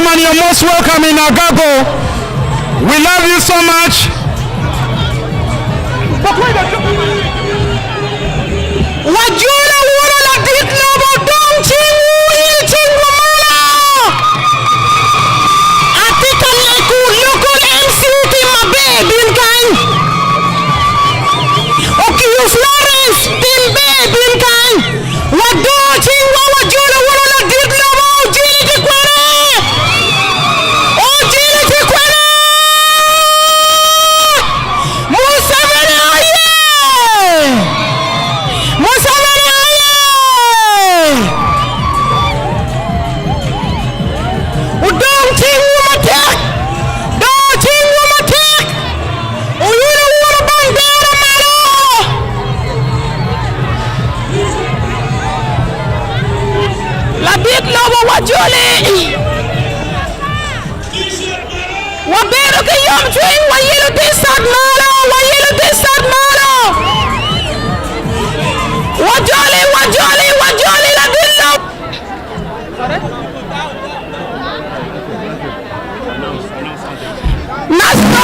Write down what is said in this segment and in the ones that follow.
Chairman, you're most welcome in Agago. We love you so much. Wajula wura la ditna bodong chingu chingumala. Atika leku local MC timabe binkan. Okiyu Florence timbe binkan. Wado chingwa wajula wura la ditna bo jini jikwara. O jini jikwara. Museveni aye. Museveni aye. Udong chingu matek. Do chingu matek. Uyuru wura bandera malo. Labit lobo wajuli. Wabero ke yom chwing wayilu tisat malo. Wayilu tisat malo. Wajoli, wajoli, wajoli la dillo. Nasco.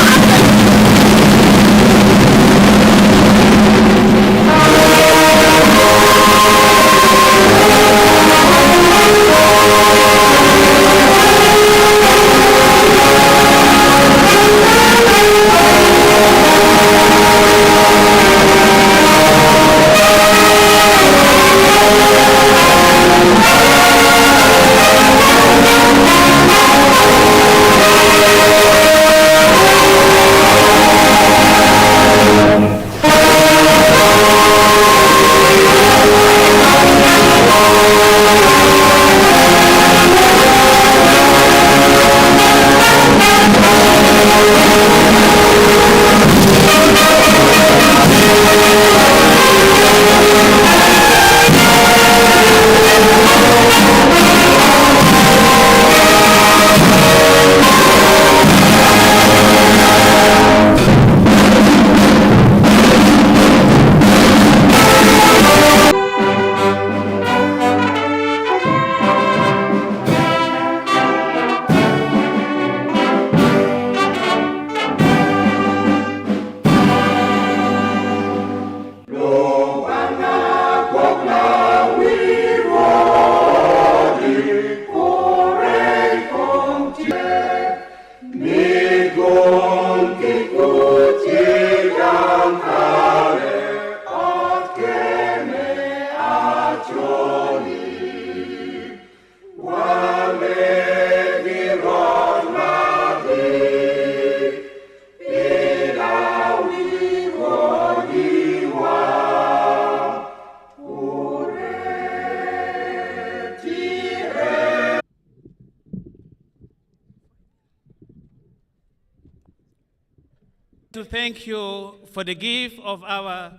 To thank you for the gift of our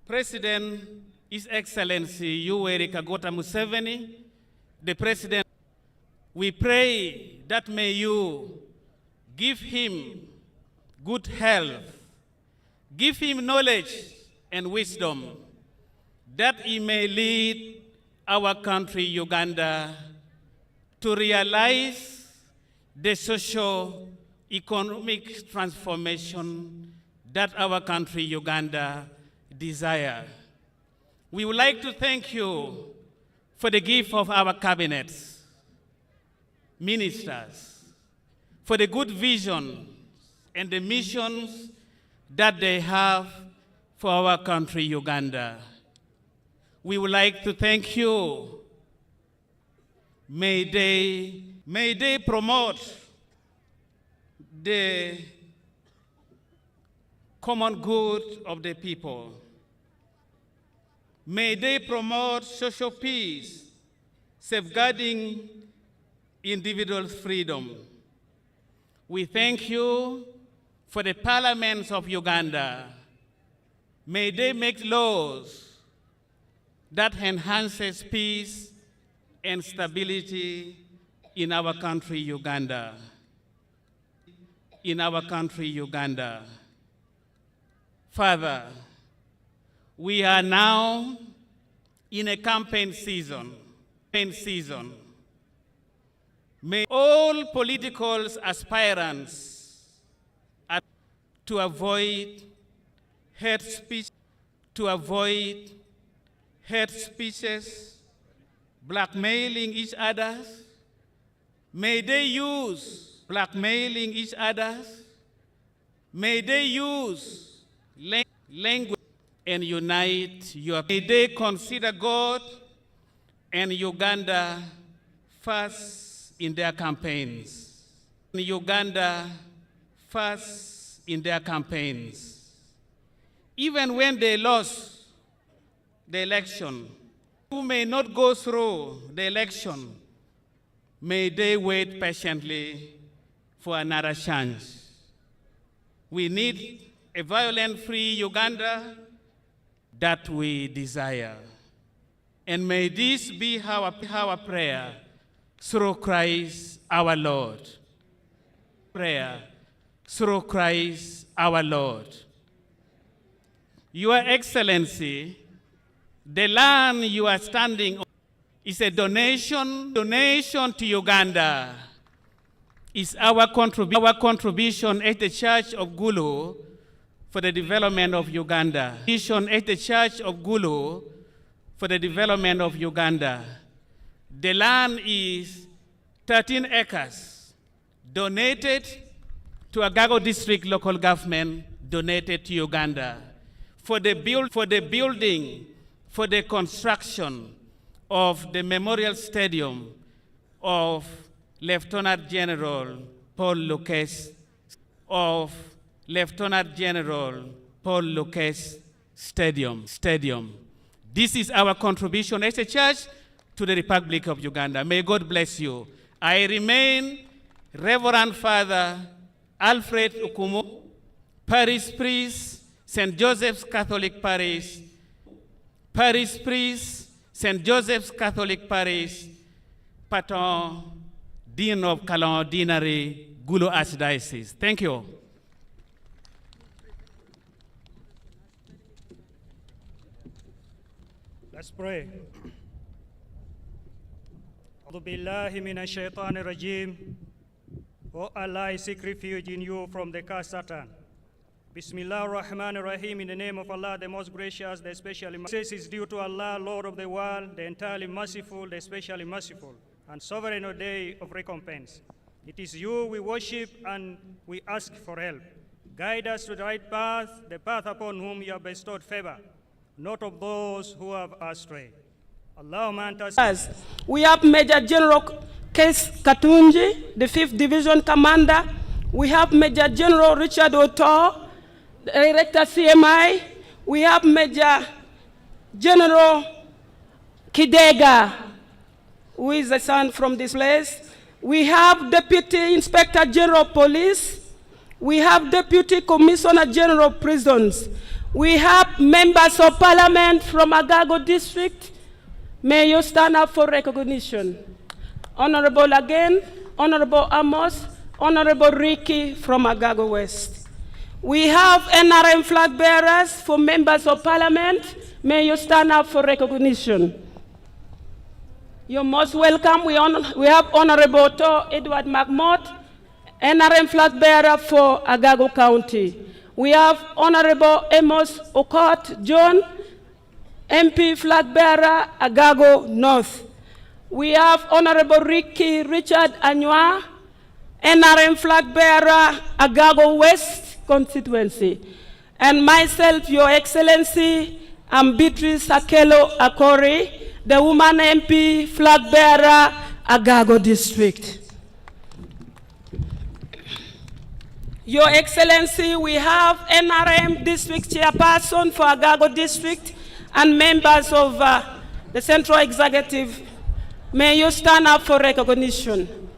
President, His Excellency Yoweri Kaguta Museveni, the President. We pray that may you give him good health, give him knowledge and wisdom, that he may lead our country, Uganda, to realize the socio-economic transformation that our country, Uganda, desires. We would like to thank you for the gift of our cabinets, ministers, for the good vision and the missions that they have for our country, Uganda. We would like to thank you. May they promote the common good of the people. May they promote social peace, safeguarding individual freedom. We thank you for the parliaments of Uganda. May they make laws that enhances peace and stability in our country, Uganda. In our country, Uganda. Father, we are now in a campaign season. May all political aspirants to avoid hate speech, blackmailing each other. May they use blackmailing each other. May they use language and unite your. May they consider God and Uganda first in their campaigns. Uganda first in their campaigns. Even when they lost the election, who may not go through the election, may they wait patiently for another chance. We need a violence-free Uganda that we desire. And may this be our prayer through Christ our Lord. Prayer through Christ our Lord. Your Excellency, the land you are standing on is a donation to Uganda. Is our contribution at the Church of Gulu for the development of Uganda. At the Church of Gulu for the development of Uganda. The land is 13 acres, donated to Agago District local government, donated to Uganda for the building, for the construction of the memorial stadium of Lieutenant General Paul Lokech, Stadium. This is our contribution as a church to the Republic of Uganda. May God bless you. I remain Reverend Father Alfred Ukumu, Parish Priest, St. Joseph's Catholic Parish, Parish Priest, St. Joseph's Catholic Parish, Patron, Dean of Kalon Deanery, Gulu Archdiocese. Thank you. Let's pray. A'udhu billahi minash shaitanir rajim. Oh Allah, I seek refuge in you from the curse Satan. Bismillah ar-Rahman ar-Rahim, in the name of Allah, the most gracious, the especially merciful. Praise is due to Allah, Lord of the world, the entirely merciful, the especially merciful, and sovereign O day of recompense. It is you we worship and we ask for help. Guide us to the right path, the path upon whom you have bestowed favor, not of those who have astray. Allahumma anta. We have Major General Kes Katunji, the 5th Division Commander. We have Major General Richard Oto, Director CMI. We have Major General Kidega, who is a son from this place. We have Deputy Inspector General Police. We have Deputy Commissioner General Prisons. We have members of Parliament from Agago District. May you stand up for recognition. Honorable again, Honorable Amos, Honorable Ricky from Agago West. We have NRM flag bearers for members of Parliament. May you stand up for recognition. You're most welcome. We have Honorable Edward McMott, NRM flag bearer for Agago County. We have Honorable Amos Okot John, MP flag bearer, Agago North. We have Honorable Ricky Richard Anywa, NRM flag bearer, Agago West constituency. And myself, Your Excellency, I'm Beatrice Akelo Akori, the woman MP flag bearer, Agago District. Your Excellency, we have NRM District Chairperson for Agago District and members of the Central Executive. May you stand up for recognition.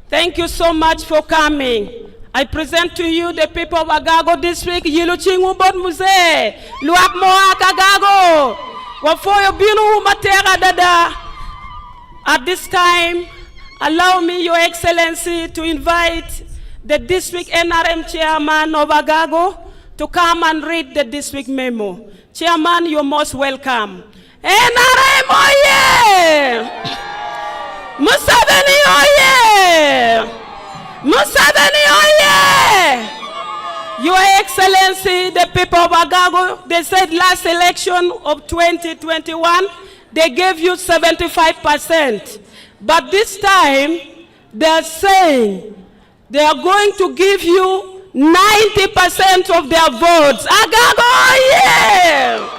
Thank you so much for coming. I present to you the people of Agago District, Yiluchingu Muse, Luak Moak Agago, Wafoyo Binu Matera Dada. At this time, allow me, Your Excellency, to invite the District NRM Chairman of Agago to come and read the district memo. Chairman, you're most welcome. NRM oye! Museveni oye! Museveni oye! Your Excellency, the people of Agago, they said last election of 2021, they gave you 75%. But this time, they're saying they are going to give you 90% of their votes. Agago oye!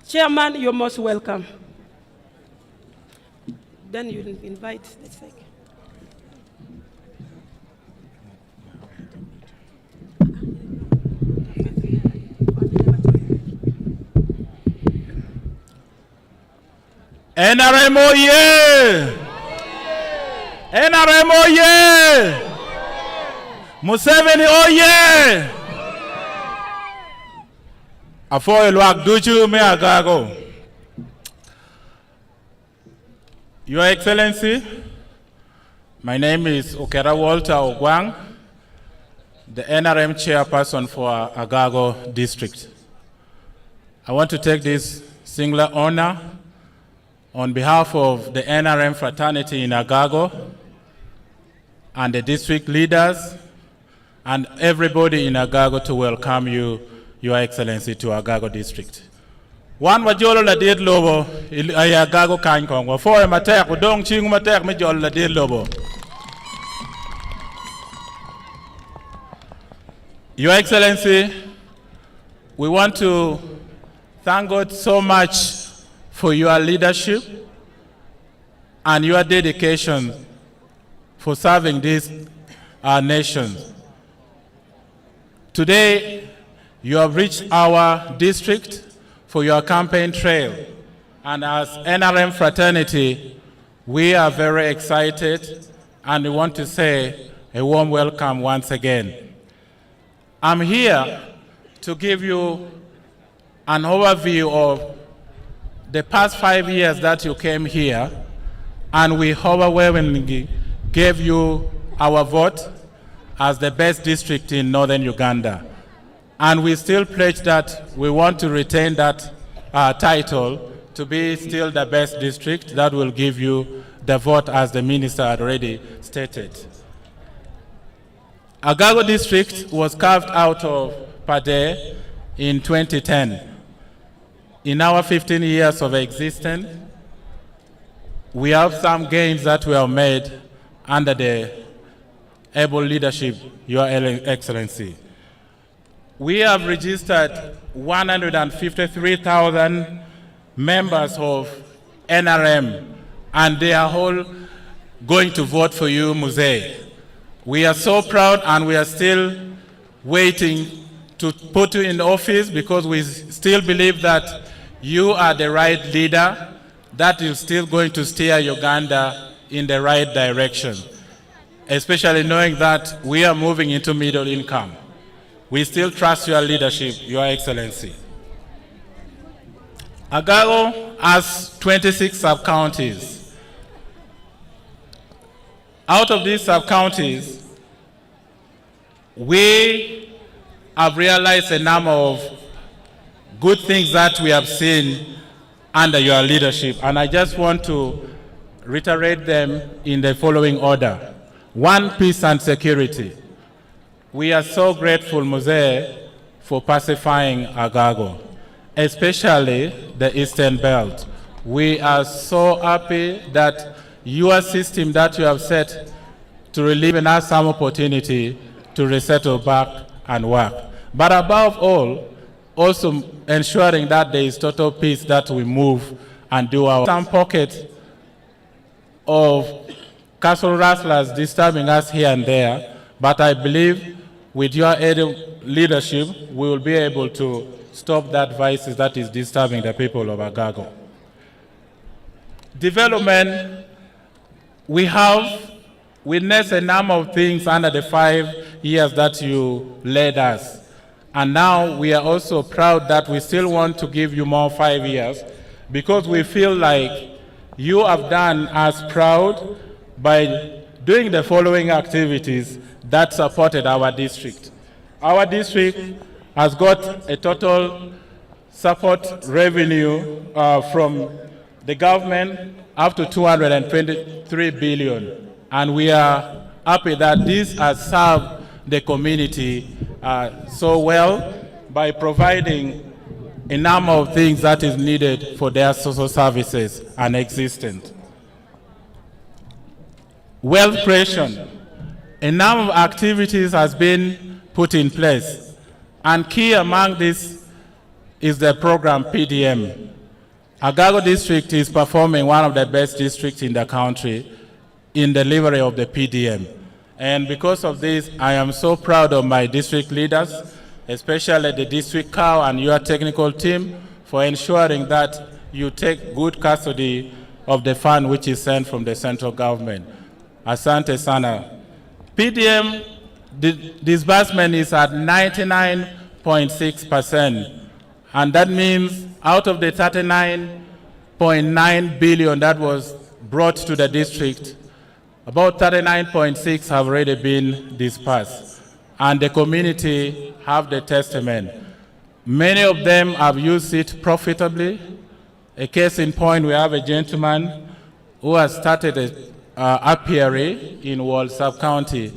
Chairman, you're most welcome. Then you invite the second. NRM oye! NRM oye! Museveni oye! Afoy luak duchu me Agago. Your Excellency, my name is Okera Walter Ogwang, the NRM chairperson for Agago District. I want to take this singular honor on behalf of the NRM fraternity in Agago and the district leaders and everybody in Agago to welcome you, Your Excellency, to Agago District. One wajolo la did lobo ay Agago kan kong for matek udong ching matek me jol la did lobo. Your Excellency, we want to thank God so much for your leadership and your dedication for serving this nation. Today, you have reached our district for your campaign trail. And as NRM fraternity, we are very excited and we want to say a warm welcome once again. I'm here to give you an overview of the past 5 years that you came here, and we overwhelmingly gave you our vote as the best district in Northern Uganda. And we still pledge that we want to retain that title to be still the best district. That will give you the vote as the minister had already stated. Agago District was carved out of Pade in 2010. In our 15 years of existence, we have some gains that we have made under the able leadership, Your Excellency. We have registered 153,000 members of NRM, and they are all going to vote for you, Muse. We are so proud, and we are still waiting to put you in office because we still believe that you are the right leader that is still going to steer Uganda in the right direction, especially knowing that we are moving into middle income. We still trust your leadership, Your Excellency. Agago has 26 sub-counties. Out of these sub-counties, we have realized a number of good things that we have seen under your leadership, and I just want to reiterate them in the following order. One, peace and security. We are so grateful, Muse, for pacifying Agago, especially the Eastern Belt. We are so happy that your system that you have set to relieve us some opportunity to resettle back and work. But above all, also ensuring that there is total peace, that we move and do our some pocket of castle rustlers disturbing us here and there, but I believe with your leadership, we will be able to stop that vices that is disturbing the people of Agago. Development, we have witnessed a number of things under the 5 years that you led us. And now we are also proud that we still want to give you more 5 years because we feel like you have done us proud by doing the following activities that supported our district. Our district has got a total support revenue from the government up to 223 billion. And we are happy that this has served the community so well by providing a number of things that is needed for their social services and existent. Wealth creation. A number of activities has been put in place, and key among this is the program PDM. Agago District is performing one of the best districts in the country in delivery of the PDM. And because of this, I am so proud of my district leaders, especially the district COW and your technical team, for ensuring that you take good custody of the fund which is sent from the central government. Asante sana. PDM disbursement is at 99.6%, and that means out of the 39.9 billion that was brought to the district, about 39.6 have already been dispersed, and the community have the testament. Many of them have used it profitably. A case in point, we have a gentleman who has started a apiary in Wall Sub-County,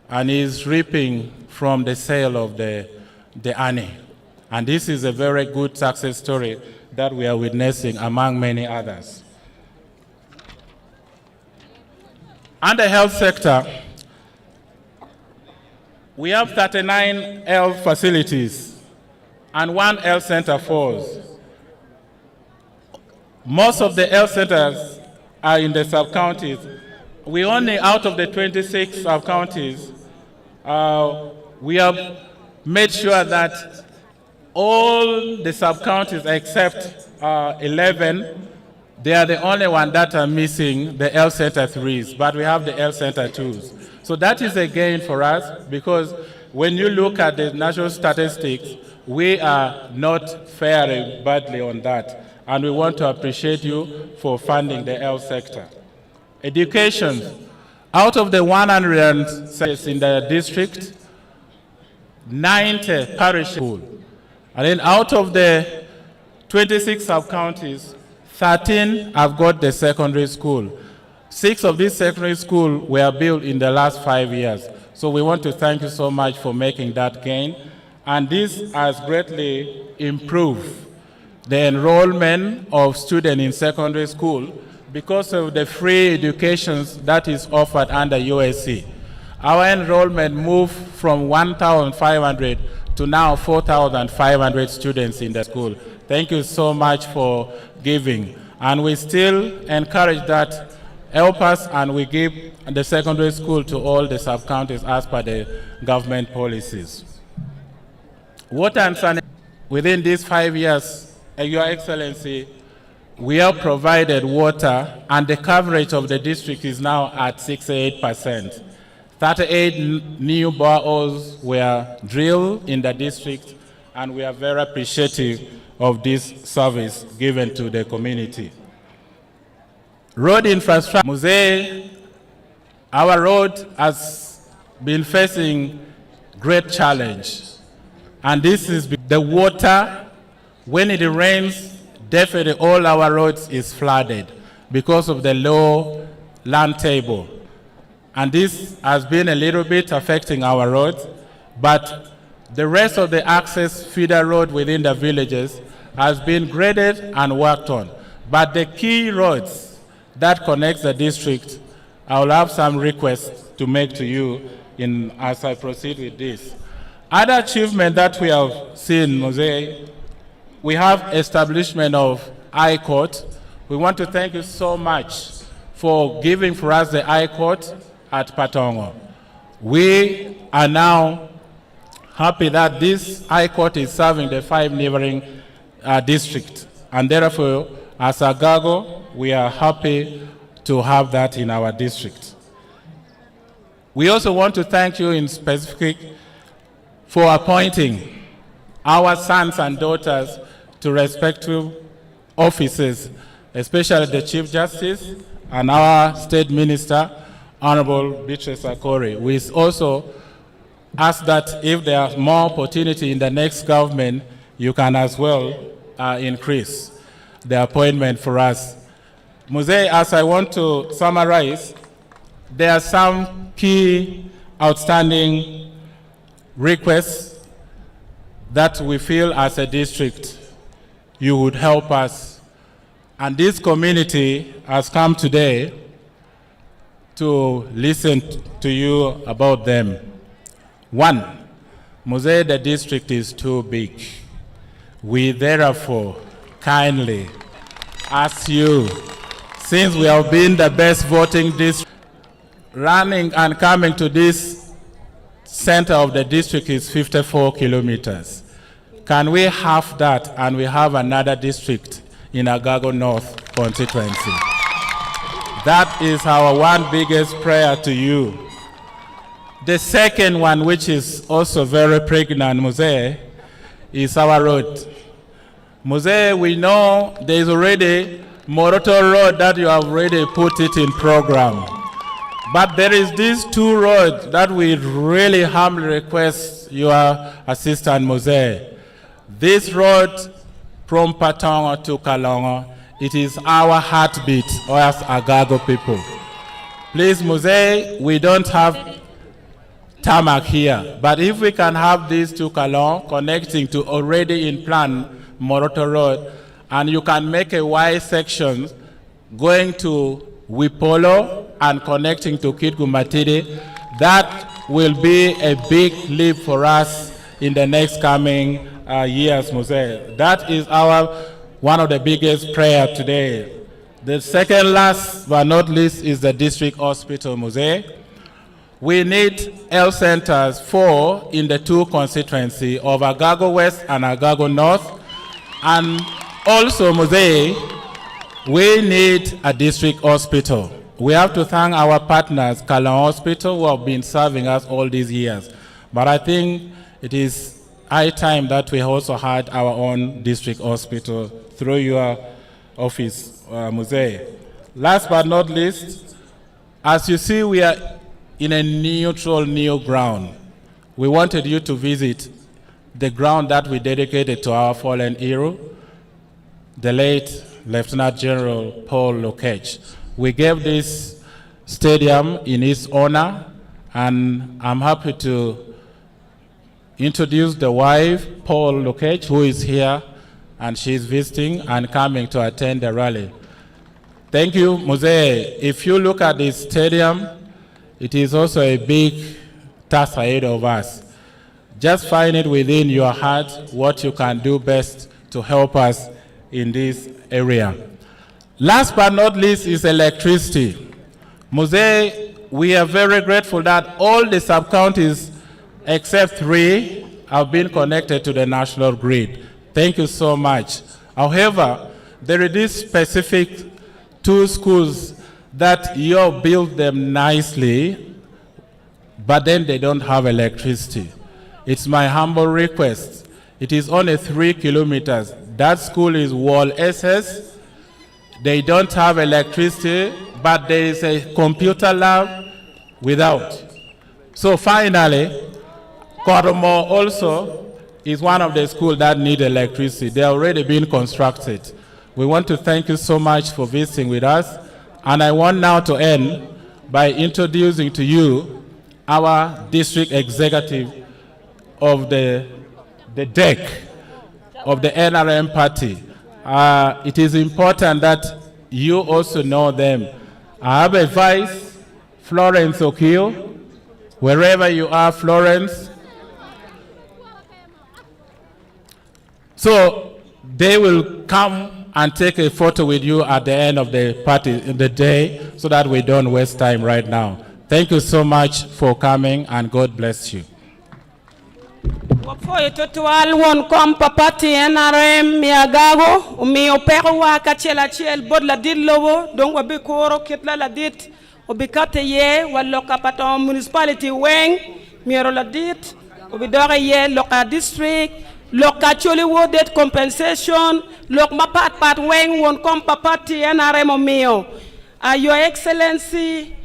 and is reaping from the sale of the honey. And this is a very good success story that we are witnessing among many others. And the health sector, we have 39 health facilities and 1 health center force. Most of the health centers are in the sub-counties. We only, out of the 26 sub-counties, we have made sure that all the sub-counties except 11, they are the only one that are missing the health center 3s, but we have the health center 2s. So that is a gain for us, because when you look at the national statistics, we are not faring badly on that. And we want to appreciate you for funding the health sector. Education. Out of the 100 sites in the district, 90 parish schools. And then out of the 26 sub-counties, 13 have got the secondary school. 6 of these secondary schools were built in the last 5 years. So we want to thank you so much for making that gain. And this has greatly improved the enrollment of students in secondary school because of the free education that is offered under USC. Our enrollment moved from 1,500 to now 4,500 students in the school. Thank you so much for giving. And we still encourage that, help us, and we give the secondary school to all the sub-counties as per the government policies. Water and sanitation, within these 5 years, Your Excellency, we have provided water, and the coverage of the district is now at 68%. 38 new boreholes were drilled in the district, and we are very appreciative of this service given to the community. Road infrastructure. Musée, our road has been facing great challenge, and this is the water. When it rains, definitely all our roads is flooded because of the low land table. And this has been a little bit affecting our roads, but the rest of the access feeder road within the villages has been graded and worked on. But the key roads that connect the district, I will have some requests to make to you as I proceed with this. Other achievement that we have seen, Musée, we have establishment of High Court. We want to thank you so much for giving for us the High Court at Patongo. We are now happy that this High Court is serving the 5 neighboring districts. And therefore, as Agago, we are happy to have that in our district. We also want to thank you in specific for appointing our sons and daughters to respective offices, especially the Chief Justice and our State Minister, Honorable Beatrice Akori. We also ask that if there are more opportunity in the next government, you can as well increase the appointment for us. Musee, as I want to summarize, there are some key outstanding requests that we feel as a district you would help us. And this community has come today to listen to you about them. One, Musee, the district is too big. We therefore kindly ask you, since we have been the best voting district, running and coming to this center of the district is 54 kilometers. Can we have that and we have another district in Agago North constituency? That is our one biggest prayer to you. The second one, which is also very pregnant, Musee, is our road. Musee, we know there is already Moroto Road that you have already put it in program. But there is these two roads that we really humbly request your assistance, Musee. This road from Patongo to Kalongo, it is our heartbeat, as Agago people. Please, Musee, we don't have tarmac here, but if we can have these two Kalongo connecting to already in plan Moroto Road, and you can make a wide section going to Wipolo and connecting to Kitgumatidi, that will be a big leap for us in the next coming years, Musee. That is one of the biggest prayer today. The second last but not least is the district hospital, Musee. We need health centers 4 in the 2 constituencies of Agago West and Agago North. And also, Musee, we need a district hospital. We have to thank our partners, Kalon Hospital, who have been serving us all these years. But I think it is high time that we also had our own district hospital through your office, Musee. Last but not least, as you see, we are in a neutral new ground. We wanted you to visit the ground that we dedicated to our fallen hero, the late Lieutenant General Paul Lokech. We gave this stadium in his honor, and I'm happy to introduce the wife, Paul Lokech, who is here, and she's visiting and coming to attend the rally. Thank you, Musee. If you look at this stadium, it is also a big task ahead of us. Just find it within your heart what you can do best to help us in this area. Last but not least is electricity. Musee, we are very grateful that all the sub-counties except 3 have been connected to the national grid. Thank you so much. However, there are these specific 2 schools that you have built them nicely, but then they don't have electricity. It's my humble request. It is only 3 kilometers. That school is Wall SS. They don't have electricity, but there is a computer lab without. So finally, Kodomo also is one of the schools that need electricity. They are already being constructed. We want to thank you so much for visiting with us. And I want now to end by introducing to you our district executive of the deck of the NRM party. It is important that you also know them. I have a vice, Florence Okio. Wherever you are, Florence. So they will come and take a photo with you at the end of the party, in the day, so that we don't waste time right now. Thank you so much for coming, and God bless you. Wafoye totual won kom papati NRM mi Agago mi opero wa kachela chel bod la dit lowo donc wabi koro ketla la dit obikate ye wallo kapaton municipality weng mi ro la dit obidore ye local district local choli wodet compensation lok mapat weng won kom papati NRM mio. Your Excellency,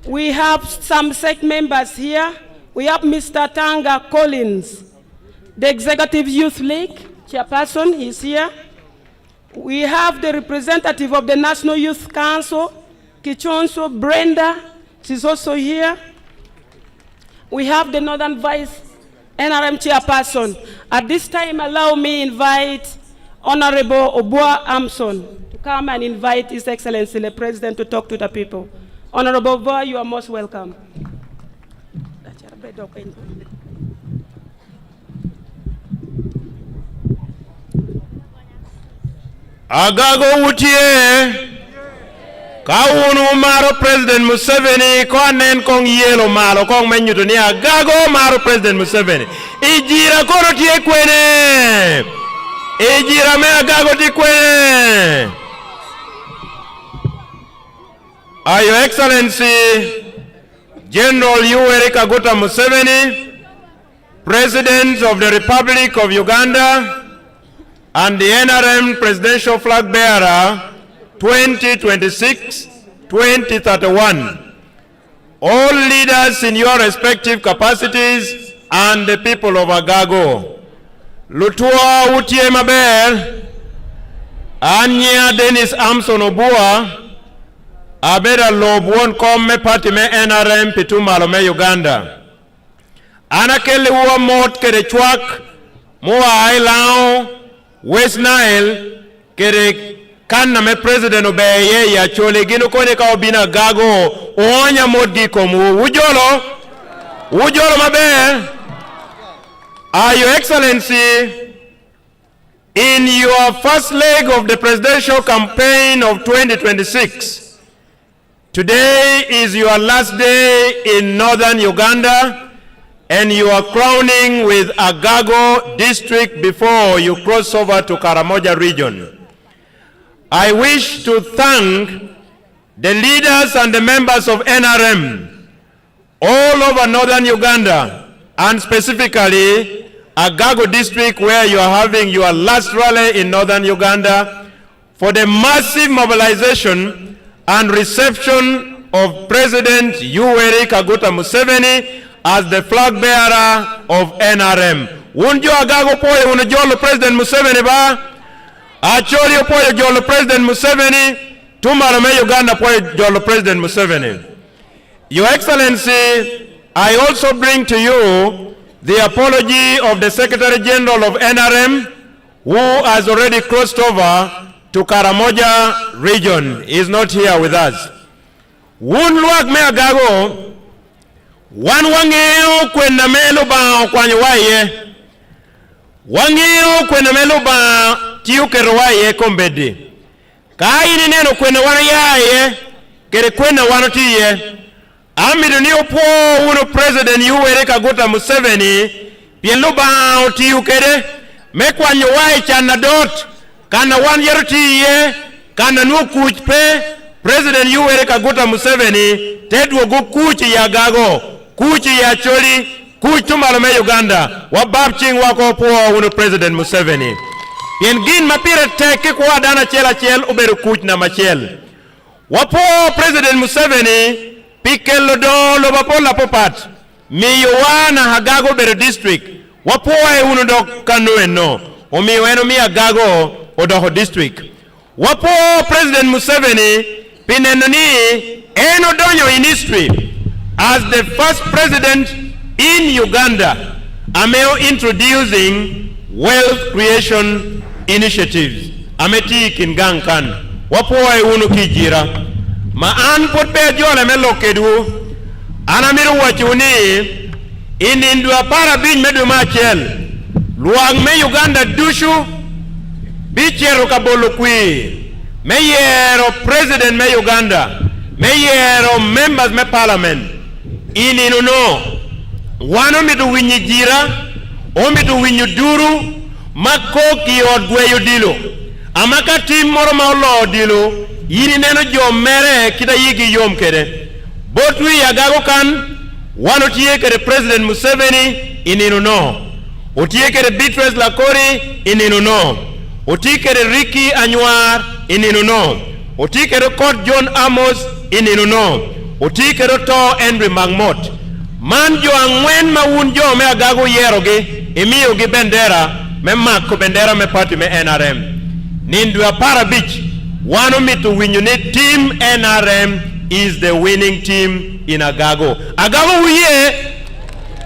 we have some SEC members here. We have Mr. Tanga Collins, the Executive Youth League. chairperson, he's here. We have the representative of the National Youth Council, Kichonso Brenda, she's also here. We have the Northern Vice NRM chairperson. At this time, allow me invite Honorable Obua Amson to come and invite His Excellency the President to talk to the people. Honorable Obua, you are most welcome. Agago wutie kawunu maro President Museveni ko nen kong yelo malo kong menyuto ni Agago maro President Museveni ijira kono tie kwene ijira me Agago ti kwene. Your Excellency General Yoweri Kaguta Museveni, President of the Republic of Uganda and the NRM Presidential Flag Bearer 2026-2031. All leaders in your respective capacities and the people of Agago. Lutua Utie Maber, Anya Dennis Amson Obua, Abeda Lobwon Komme Party me NRM Pitumalo me Uganda. Anakele uwa mot kere chwak, mua ailao, West Nile, kere kanna me President obeye ya chole gino kone ka obina Agago, onya mot komu. Ujolo mabe. Your Excellency, in your first leg of the presidential campaign of 2026, today is your last day in Northern Uganda, and you are crowning with Agago District before you cross over to Karamoja region. I wish to thank the leaders and the members of NRM all over Northern Uganda, and specifically Agago District, where you are having your last rally in Northern Uganda, for the massive mobilization and reception of President Yoweri Kaguta Museveni as the flag bearer of NRM. Wunjo Agago poye unajolo President Museveni ba? Acholi poye jolo President Museveni, tumarame Uganda poye jolo President Museveni. Your Excellency, I also bring to you the apology of the Secretary General of NRM, who has already crossed over to Karamoja region. He is not here with us. Wunluak me Agago, wangeo kwenda melo ba kwanyo waye. Wangeo kwenda melo ba tiukero waye kombedi. Kaini neno kwenda wana yaye, kere kwenda wanotiye. Amido ni upo uno President Yoweri Kaguta Museveni, pienlo ba tiukere, mekwanyo waye chana dot, kana wan yerotiye, kana nukuchpe, President Yoweri Kaguta Museveni, tedwo go kuchi ya Agago, kuchi ya choli, kuchi tumalome Uganda, wababching wako po uno President Museveni. Piengin mapira teke kwa dana chela chel uberu kuchi na machel. Wapo President Museveni, pikelo do lo bapola popat, miyowana Agago Bere District, wapo uno do kanueno, umiweno mi Agago odoho District. Wapo President Museveni, pinenani eno donyo in history as the first president in Uganda ameo introducing wealth creation initiatives ameti kingankan wapo unu kijira ma an potbe jole me Lokedu anamiru wachuni inindua para bin medu machel luang me Uganda dushu bichero kabolo kwi Meyero President me Uganda, meyero members me parliament, ininuno, wano mitu winyi jira, omitu winyi duru, makoki odweyo dilo, amaka tim moro maolo dilo, yini neno jo mere kita yigi yom kere, botwi Agago kan, wano tiye kere President Museveni, ininuno, otiye kere Beatrice Lakori, ininuno, otikere Ricky Anywar, ininuno, otikere Court John Amos, ininuno, otikere to Henry Magmot. Man jo angwen ma un jo me Agago yeroge, emiyo gi bendera, me mako bendera me party me NRM. Nindu Apara Beach, one of me to win unit team NRM is the winning team in Agago. Agago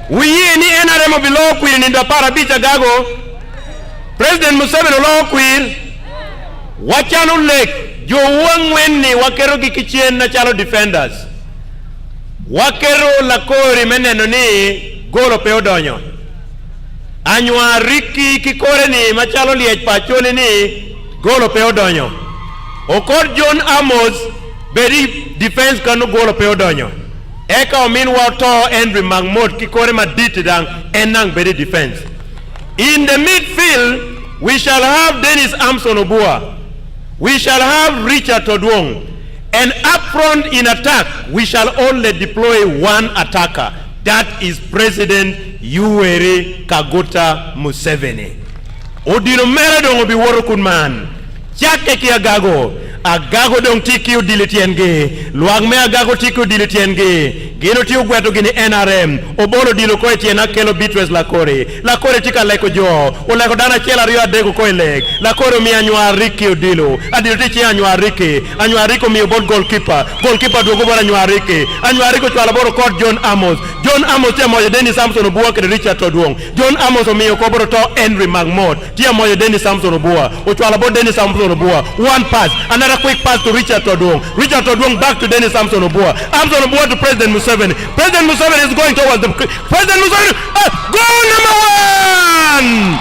we ni NRM of below queen in the Apara Beach Agago. President Museveni law queen. Wachanu Lake, jo wangweni wakero kikichien na chalo defenders. Wakero lakori meneno ni golo peodonyo. Anywa riki kikore ni machalo liech pachoni ni golo peodonyo. Okor John Amos beri defense kanu golo peodonyo. Eka omin wato Henry Magmot kikore maditi dang enang beri defense. In the midfield, we shall have Dennis Amson Obua. We shall have Richard Todwong. And up front in attack, we shall only deploy one attacker. That is President Yoweri Kaguta Museveni. Odino mera dongo bi woro kun man. Chake ki Agago. Agago dong tikiu dilitienge. Luang me Agago tikiu dilitienge. Gino tiu gweto gini NRM. Obolo dilo koe tiena kelo bitwes lakore. Lakore tika leko jo. O leko dana chela rio adego koe leg. Lakore mi anywa riki udilo. Adilo tichi anywa riki. Anywa riko mi obol goalkeeper. Goalkeeper duogo bora anywa riki. Anywa riko chwala boro court John Amos. John Amos tia moja Dennis Samson Obua kede Richard Todwong. John Amos omiyo koboro to Henry Magmot. Tia moja Dennis Samson Obua. O chwala boro Dennis Samson Obua. One pass. Another quick pass to Richard Todwong. Richard Todwong back to Dennis Samson Obua. Samson Obua to President Museveni. President Museveni is going towards the President Museveni. Goal number 1.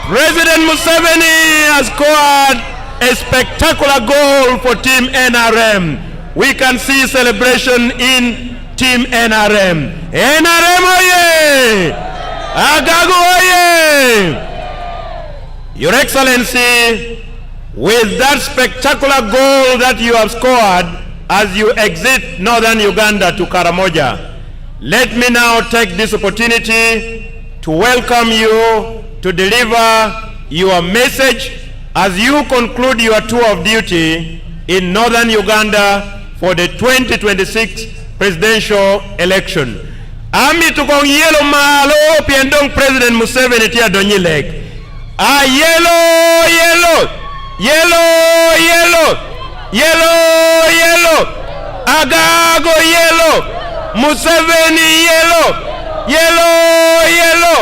President Museveni has scored a spectacular goal for Team NRM. We can see celebration in Team NRM. NRM oye! Agago oye! Your Excellency, with that spectacular goal that you have scored as you exit Northern Uganda to Karamoja, let me now take this opportunity to welcome you to deliver your message as you conclude your tour of duty in Northern Uganda for the 2026 presidential election. Ami tukong yellow malo piendong President Museveni tia donyileg. Yellow, yellow, yellow, yellow, yellow, yellow, Agago yellow, Museveni yellow, yellow, yellow,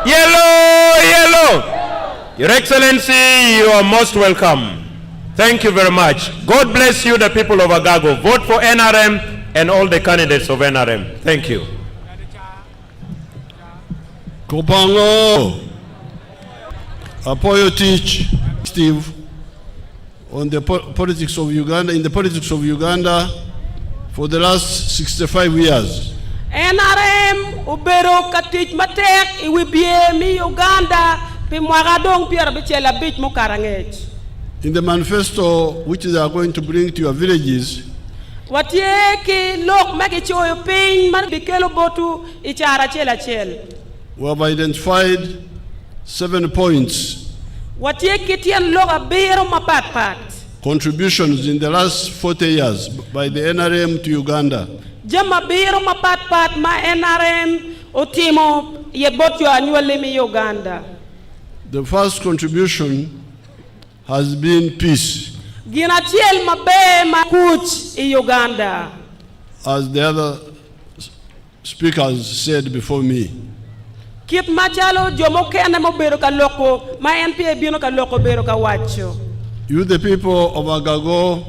yellow, yellow. Your Excellency, you are most welcome. Thank you very much. God bless you, the people of Agago. Vote for NRM and all the candidates of NRM. Thank you. Kopango. Apoyo teach Steve on the politics of Uganda, in the politics of Uganda for the last 65 years. NRM ubero katich matek iwibie mi Uganda pi mwagadong piera bichela bich mukarangech. In the manifesto which they are going to bring to your villages, watieki lok magi choyo pin man bikelo botu ichara chela chel. We have identified 7 points. Watieki tien loga biro mapat. Contributions in the last 40 years by the NRM to Uganda. Jama biro mapat ma NRM otimo yebotyo annually mi Uganda. The first contribution has been peace. Gina chiel mabe ma kuch in Uganda. As the other speakers said before me. Kit machalo jomo kene mo bero ka loko ma NPA bino ka loko bero ka wacho. You, the people of Agago,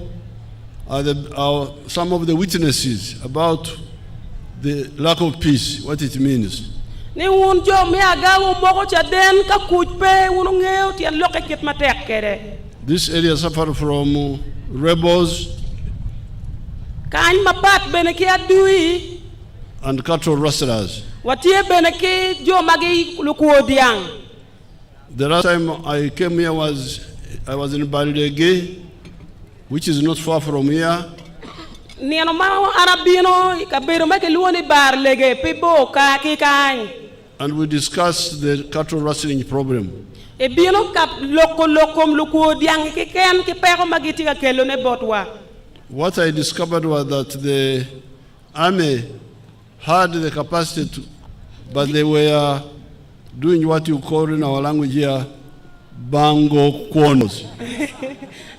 are some of the witnesses about the lack of peace, what it means. Ni unjo me Agago moko chaden ka kuchpe unungeo ti loke kit matek kere. This area suffer from rebels Kany mapat bene ki adui and cattle rustlers. watie bene ki jo magi lukuodiang. The last time I came here I was in Baldege, which is not far from here. Niano ma arabino kabero make luoni bar lege pibo ka ki kany. And we discussed the cattle rustling problem. E bino kap lokom lukuodiang ki ken ki pero magiti ka kelo ne botwa. What I discovered was that the army had the capacity to, but they were doing what you call in our language here, bango corners.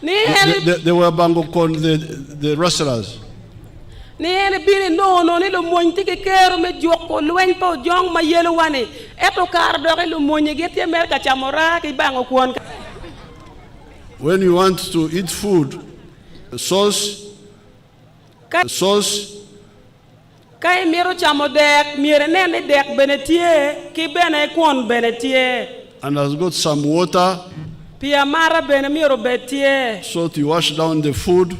They were bango corners, the rustlers. Ni ene bini no ni lo moñ tike kero me joko luñ po jong ma yelo wane eto kar do lo moñ geti America chamora ki bango kwon. When you want to eat food, sauce kay miro chamo dek mire nene dek benetie ki bene kwon benetie and has got some water, pia mara bene miro betie so to wash down the food.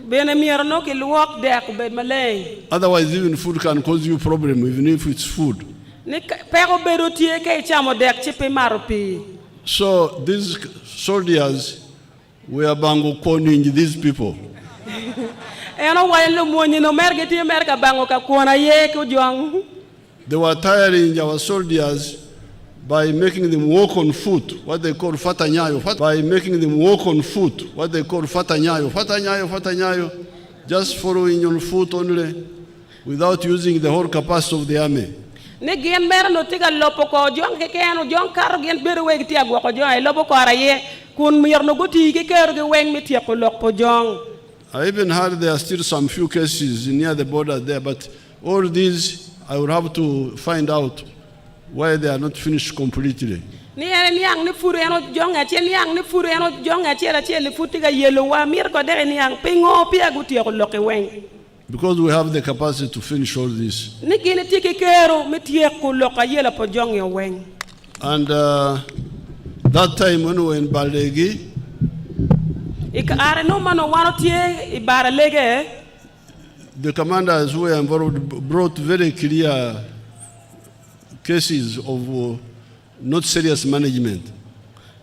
bene miro no ki luok dek be malay. Otherwise, even food can cause you problem, even if it's food. Ni pero bedo tie kay chamo dek chipi maro pi. So these soldiers were bango corning these people. Eno wa lo moñ no mergeti America bango ka kwona ye ko jong. They were tiring our soldiers by making them walk on foot, what they call fatanyayo. By making them walk on foot, what they call fatanyayo. Fatanyayo, just following on foot only, without using the whole capacity of the army. Ne gen mer no tiga lopo ko jong ke eno jong kar gen beru we ti agwo ko jong ay lopo ko araye kun mir no goti ke ker ge weng mi ti ko lok po jong. I even heard there are still some few cases near the border there, but all these I would have to find out why they are not finished completely. Ni ene niang ni furu eno jong a chen niang ni furu eno jong a chera chele futi ga yelo wa mir ko de niang pingo pi aguti ko lok e weng. Because we have the capacity to finish all this. Ni gene ti ke kero mi ti ko lok a yela po jong yo weng. And that time when we were in Balegi, the commanders who were involved brought very clear cases of not serious management.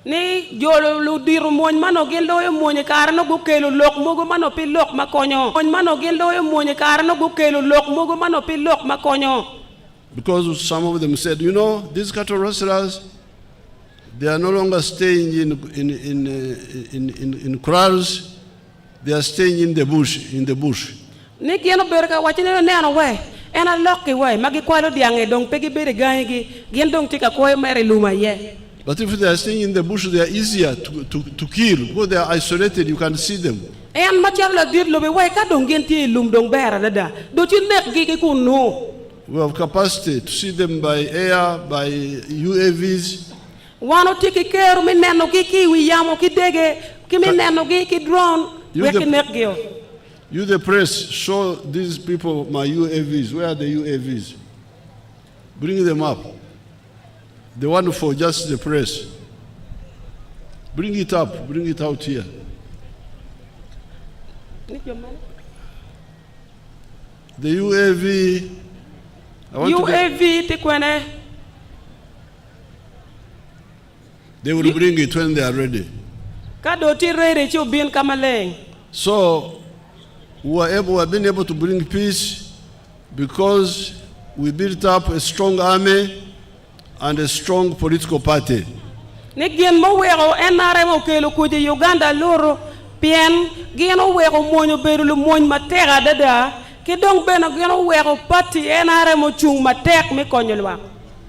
Ni jolo lu diru moñ mano gel do moñ kar no go kelo lok mogo mano pi lok makonyo moñ mano gel do moñ kar no go kelo lok mogo mano pi lok makonyo. Because some of them said, you know, these cattle rustlers, they are no longer staying in kraals, they are staying in the bush. Ni kieno berka wachine ne ano we ena lokki we magi kwalo diange dong pegi bere gangi gen dong tika koy mere luma ye. But if they are staying in the bush, they are easier to kill because they are isolated. You can see them. En macharla dir lobe we ka dong gen ti lum dong bera dada do ci nek gi ku no. We have capacity to see them by air, by UAVs. Wano tiki keru mi neno ki wi yamo ki dege ki mi neno ki drone we ki nek gyo. You the press, show these people my UAVs. Where are the UAVs? Bring them up. The one for just the press. Bring it up, bring it out here. The UAV. UAV tikwene. They will bring it when they are ready. So we have been able to bring peace because we built up a strong army and a strong political party. Nigien mo wero NRM o kelo kuje Uganda loro pien gieno wero monyo beru lu mony matera dada kidong beno gieno wero party NRM o chung matek mi konyolwa.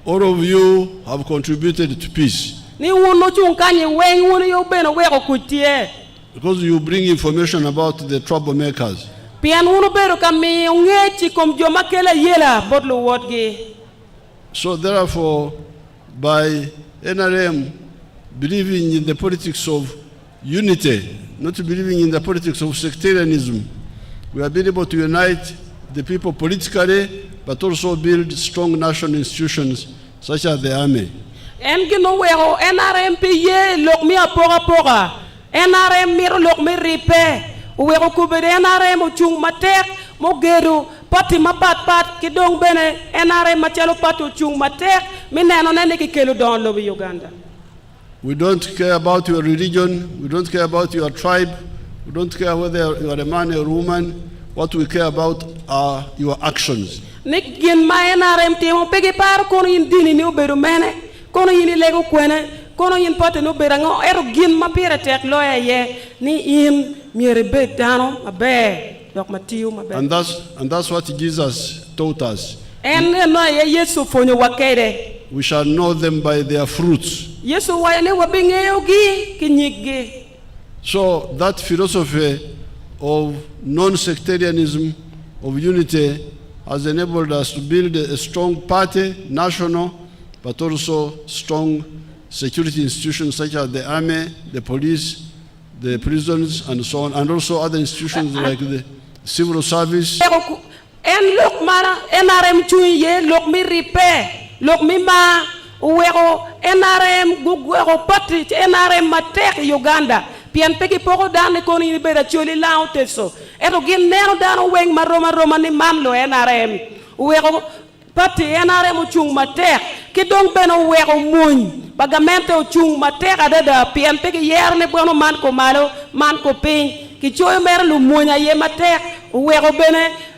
All of you have contributed to peace. Ni wono chung kanye wen wono yo beno wero kutie. Because you bring information about the troublemakers. Pian wono beru kami ungechi kom joma kela yela bodlo wotgi. So therefore, by NRM believing in the politics of unity, not believing in the politics of sectarianism, we have been able to unite the people politically, but also build strong national institutions such as the army. Engino wero NRM piye lokmi apora pora. NRM miro lokmi ripe. Wero kubere NRM uchung matek mogeru pati mapat kidong bene NRM machalo patu chung matek mineno nene kikelo don lobi Uganda. We don't care about your religion, we don't care about your tribe, we don't care whether you are a man or a woman. What we care about are your actions. Nik gin ma NRM timo pegi par kono yin dini ni oberu mene, kono yin lego kwene, kono yin pote no berango ero gin ma pire tek loya ye ni in miere bet dano abe. And that's what Jesus taught us. And no ye Yesu fonyo wakere. we shall know them by their fruits. Yesu wayane wabingeyogi kinyigi. So that philosophy of non-sectarianism, of unity, has enabled us to build a strong party, national, but also strong security institutions such as the army, the police, the prisons, and so on, and also other institutions like the civil service. En look mana NRM chuye look mi repair look mi ma uwego NRM gugwego pati NRM matek Uganda pian peki poko dan ko ni bera choli laute so eto gin nero dan weng maroma ni mamlo NRM uwego pati NRM chung matek ki dong beno uwego muny bagamente chung matek adada pian peki yer ne bono man ko malo man ko pin ki choy mer lu munya ye matek uwego bene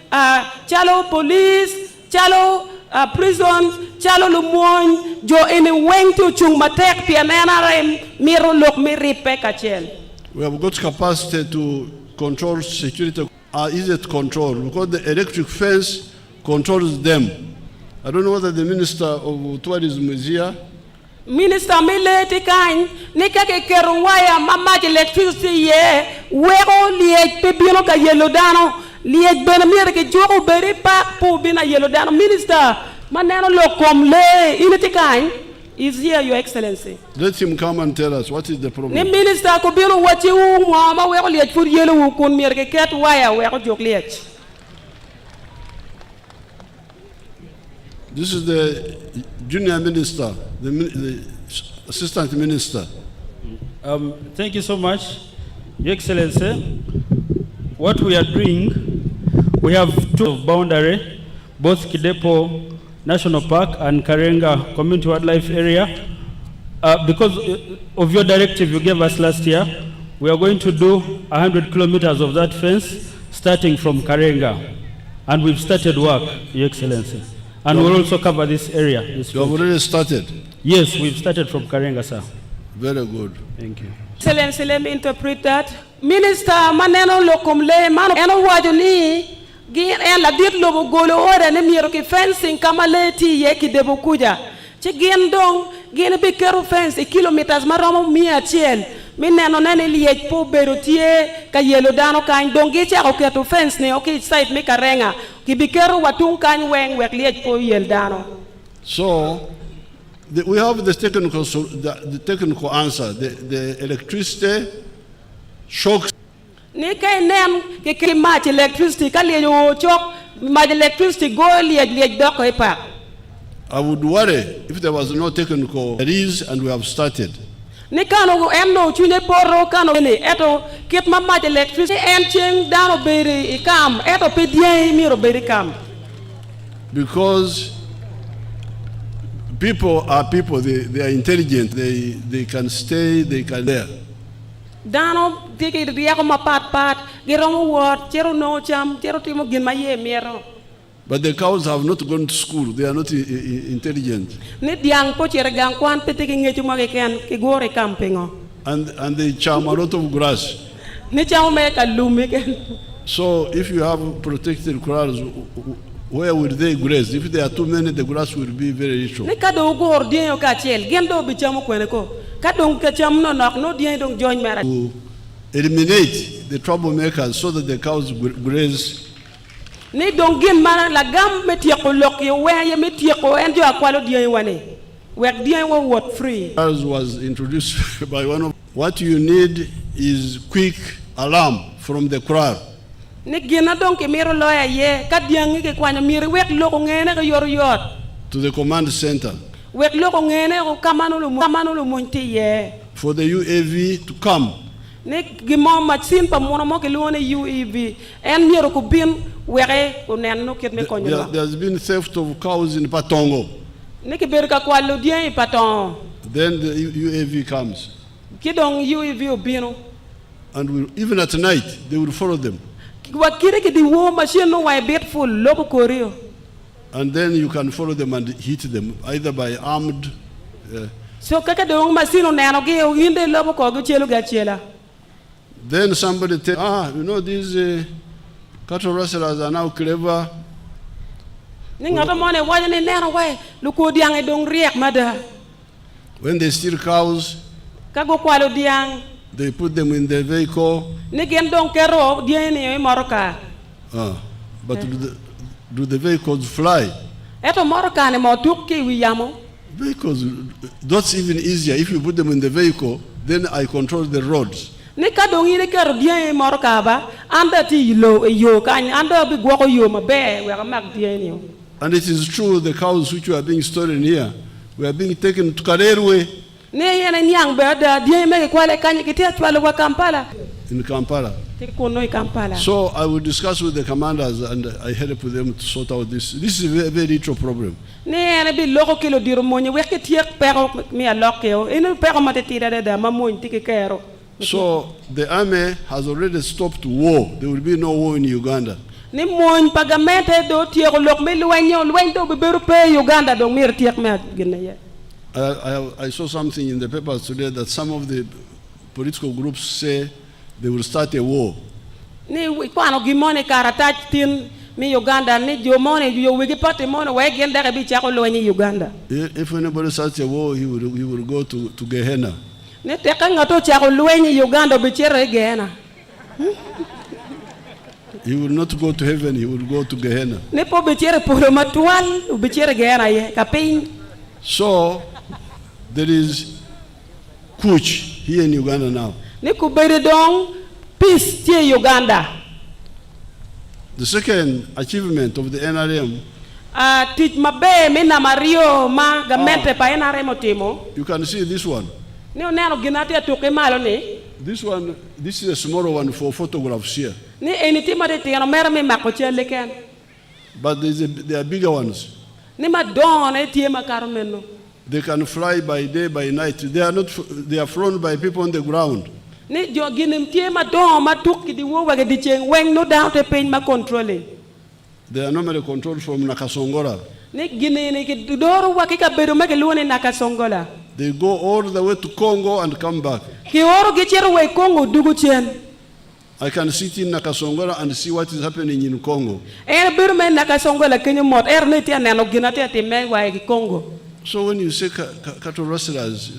chalo police, chalo prison, chalo lumon, jo ini weng to chung matek pianana rem miro lok mi ripe kachel. We have got capacity to control security. Easy to control because the electric fence controls them. I don't know whether the Minister of Tourism is here. Minister Mileti Kain, Nika Keruwaya, Mama electricity ye, wero liye pebino ka yellow dano. Liek benamir ke jogo beri pak po bina yellow dano minister maneno lokom le inetikain is here, Your Excellency. Let him come and tell us what is the problem. Ni minister ko bino wachi u mama we ko liek fur yellow kun mir ke ket waya we ko jog liek. This is the junior minister, the assistant minister. Thank you so much, Your Excellency. What we are doing, we have two boundary, both Kidepo National Park and Karenga Community Wildlife Area. Because of your directive you gave us last year, we are going to do 100 kilometers of that fence starting from Karenga. And we've started work, Your Excellency. And we'll also cover this area. You have already started? Yes, we've started from Karenga, sir. Very good. Thank you. Excellency, let me interpret that. Minister, maneno lokom le mano eno wajoni gin en la dit lobo golo ore ne miro ki fencing kama leti ye ki debo kuja. Che gin dong gin bi kero fence kilometers maromo 100 mineno nene liye po berotie ka yelo dano kan dong gi cha ko to fence ne okay site me Karenga ki bi kero watung kan weng wek liye po yel dano. So we have the technical answer. The electricity shocks. Ni kay nem ke match electricity ka liye wo chok match electricity go liye doko e pa. I would worry if there was no technical. There is, and we have started. Ni kano emno chune poro kano ni eto kit match electricity en cheng dano beri ikam eto pedien miro beri kam. Because people are people, they are intelligent, they can stay, they can there. Dano tiki riako mapat giromo word chero no cham chero timo gin maye miero. But the cows have not gone to school, they are not intelligent. Ni diang po chere gang kwan petiki ngechu mageken ki gore campingo. And they charm a lot of grass. Ni chamo me ka lumiken. So if you have protected corrals, where will they graze? If there are too many, the grass will be very rich. Ni kado gor dien yo ka chel gendo bichamo kweneko. Kadong kacham no nok no dien dong join mara. To eliminate the troublemakers so that the cows graze. Ni dong gin mana la gam metieko lok yo we ye metieko enjo akwalo dien wane. Wek dien wo what free. As was introduced by one of what you need is quick alarm from the crowd. Ni gina dong ke miro loya ye ka dien ke kwanya miro wek loko ngene ko yor. To the command center. Wek loko ngene ko kamano lu monti ye. For the UAV to come. Ni gimo machine pa mono mo ke luone UAV en miro ko bin were ko nen no ket me konyo. There's been theft of cows in Patongo. Ni ke ber ka kwalo dien paton. Then the UAV comes. Ki dong UAV obino. And even at night they will follow them. Wakire ke di wo machine no why bet full lobo korio. And then you can follow them and hit them either by armed. So kaka dong machine no nano ge o inde lobo ko go chelo ga chela. Then somebody tell, you know, these cattle rustlers are now clever. Ni ngata mone wanya ni nero way luko diang e dong riek mada. When they steal cows, Kago kwalo diang. they put them in their vehicle. Ni gen dong kero diang ni moroka. But do the vehicles fly? Eto moroka ni mo tukki wiyamo. Vehicles, that's even easier. If you put them in the vehicle, then I control the roads. Ni ka dong ire kero diang moroka ba anda ti lo yo kan anda bi gwo ko yo mabe we ka mak diang ni. And it is true, the cows which are being stolen here were being taken to Karerwe Ne yene nyang be da diang me kwale kan ki te twalo wa Kampala. in Kampala. Ti ko no Kampala. So I will discuss with the commanders and I help with them to sort out this. This is a very, very true problem. Ne yene bi loko kilo diro moñi wekki tiek pero mi a lokeo ino pero mate tira da ma moñ ti kero. So the army has already stopped war. There will be no war in Uganda. Ni moñ pagamente do tiek lok me luñ do be beru pe Uganda do mir tiek me gene ye. I saw something in the papers today that some of the political groups say they will start a war. Ni kwano gimone karata tin mi Uganda ni jo mone yo wigi party mone we gen da bi chako lo ni Uganda. If anybody starts a war, he will go to Gehenna. Ni te kan ngato chako lo ni Uganda bi chere Gehenna. He will not go to heaven, he will go to Gehenna. Ni po bi chere polo matual bi chere Gehenna ye kapin. So there is Kuch here in Uganda now. Ni ku bere dong peace tie Uganda. The second achievement of the NRM, Tij mabe mi na Mario ma gamente pa NRM otimo. you can see this one. Ni oneno ginate toke malo ni. This one, this is a smaller one for photographs here. Ni enitima de tino mera mi mako chele ken. But there are bigger ones. Ni ma don e tie makaro menno. They can fly by day, by night. They are not. They are flown by people on the ground. Ni jo ginim tie ma don ma tukki di wo wage di cheng weng no down te pein ma controle. They are normally controlled from Nakasongola. Ni gine ni ki doro wa ki ka bedo ma ke luone Nakasongola. They go all the way to Congo and come back. Ki oro gi chero we Congo dugu chen. I can sit in Nakasongola and see what is happening in Congo. Bedo me Nakasongola kenyo mot ne tie neno ginate te me wa ki Congo. So when you say cattle rustlers,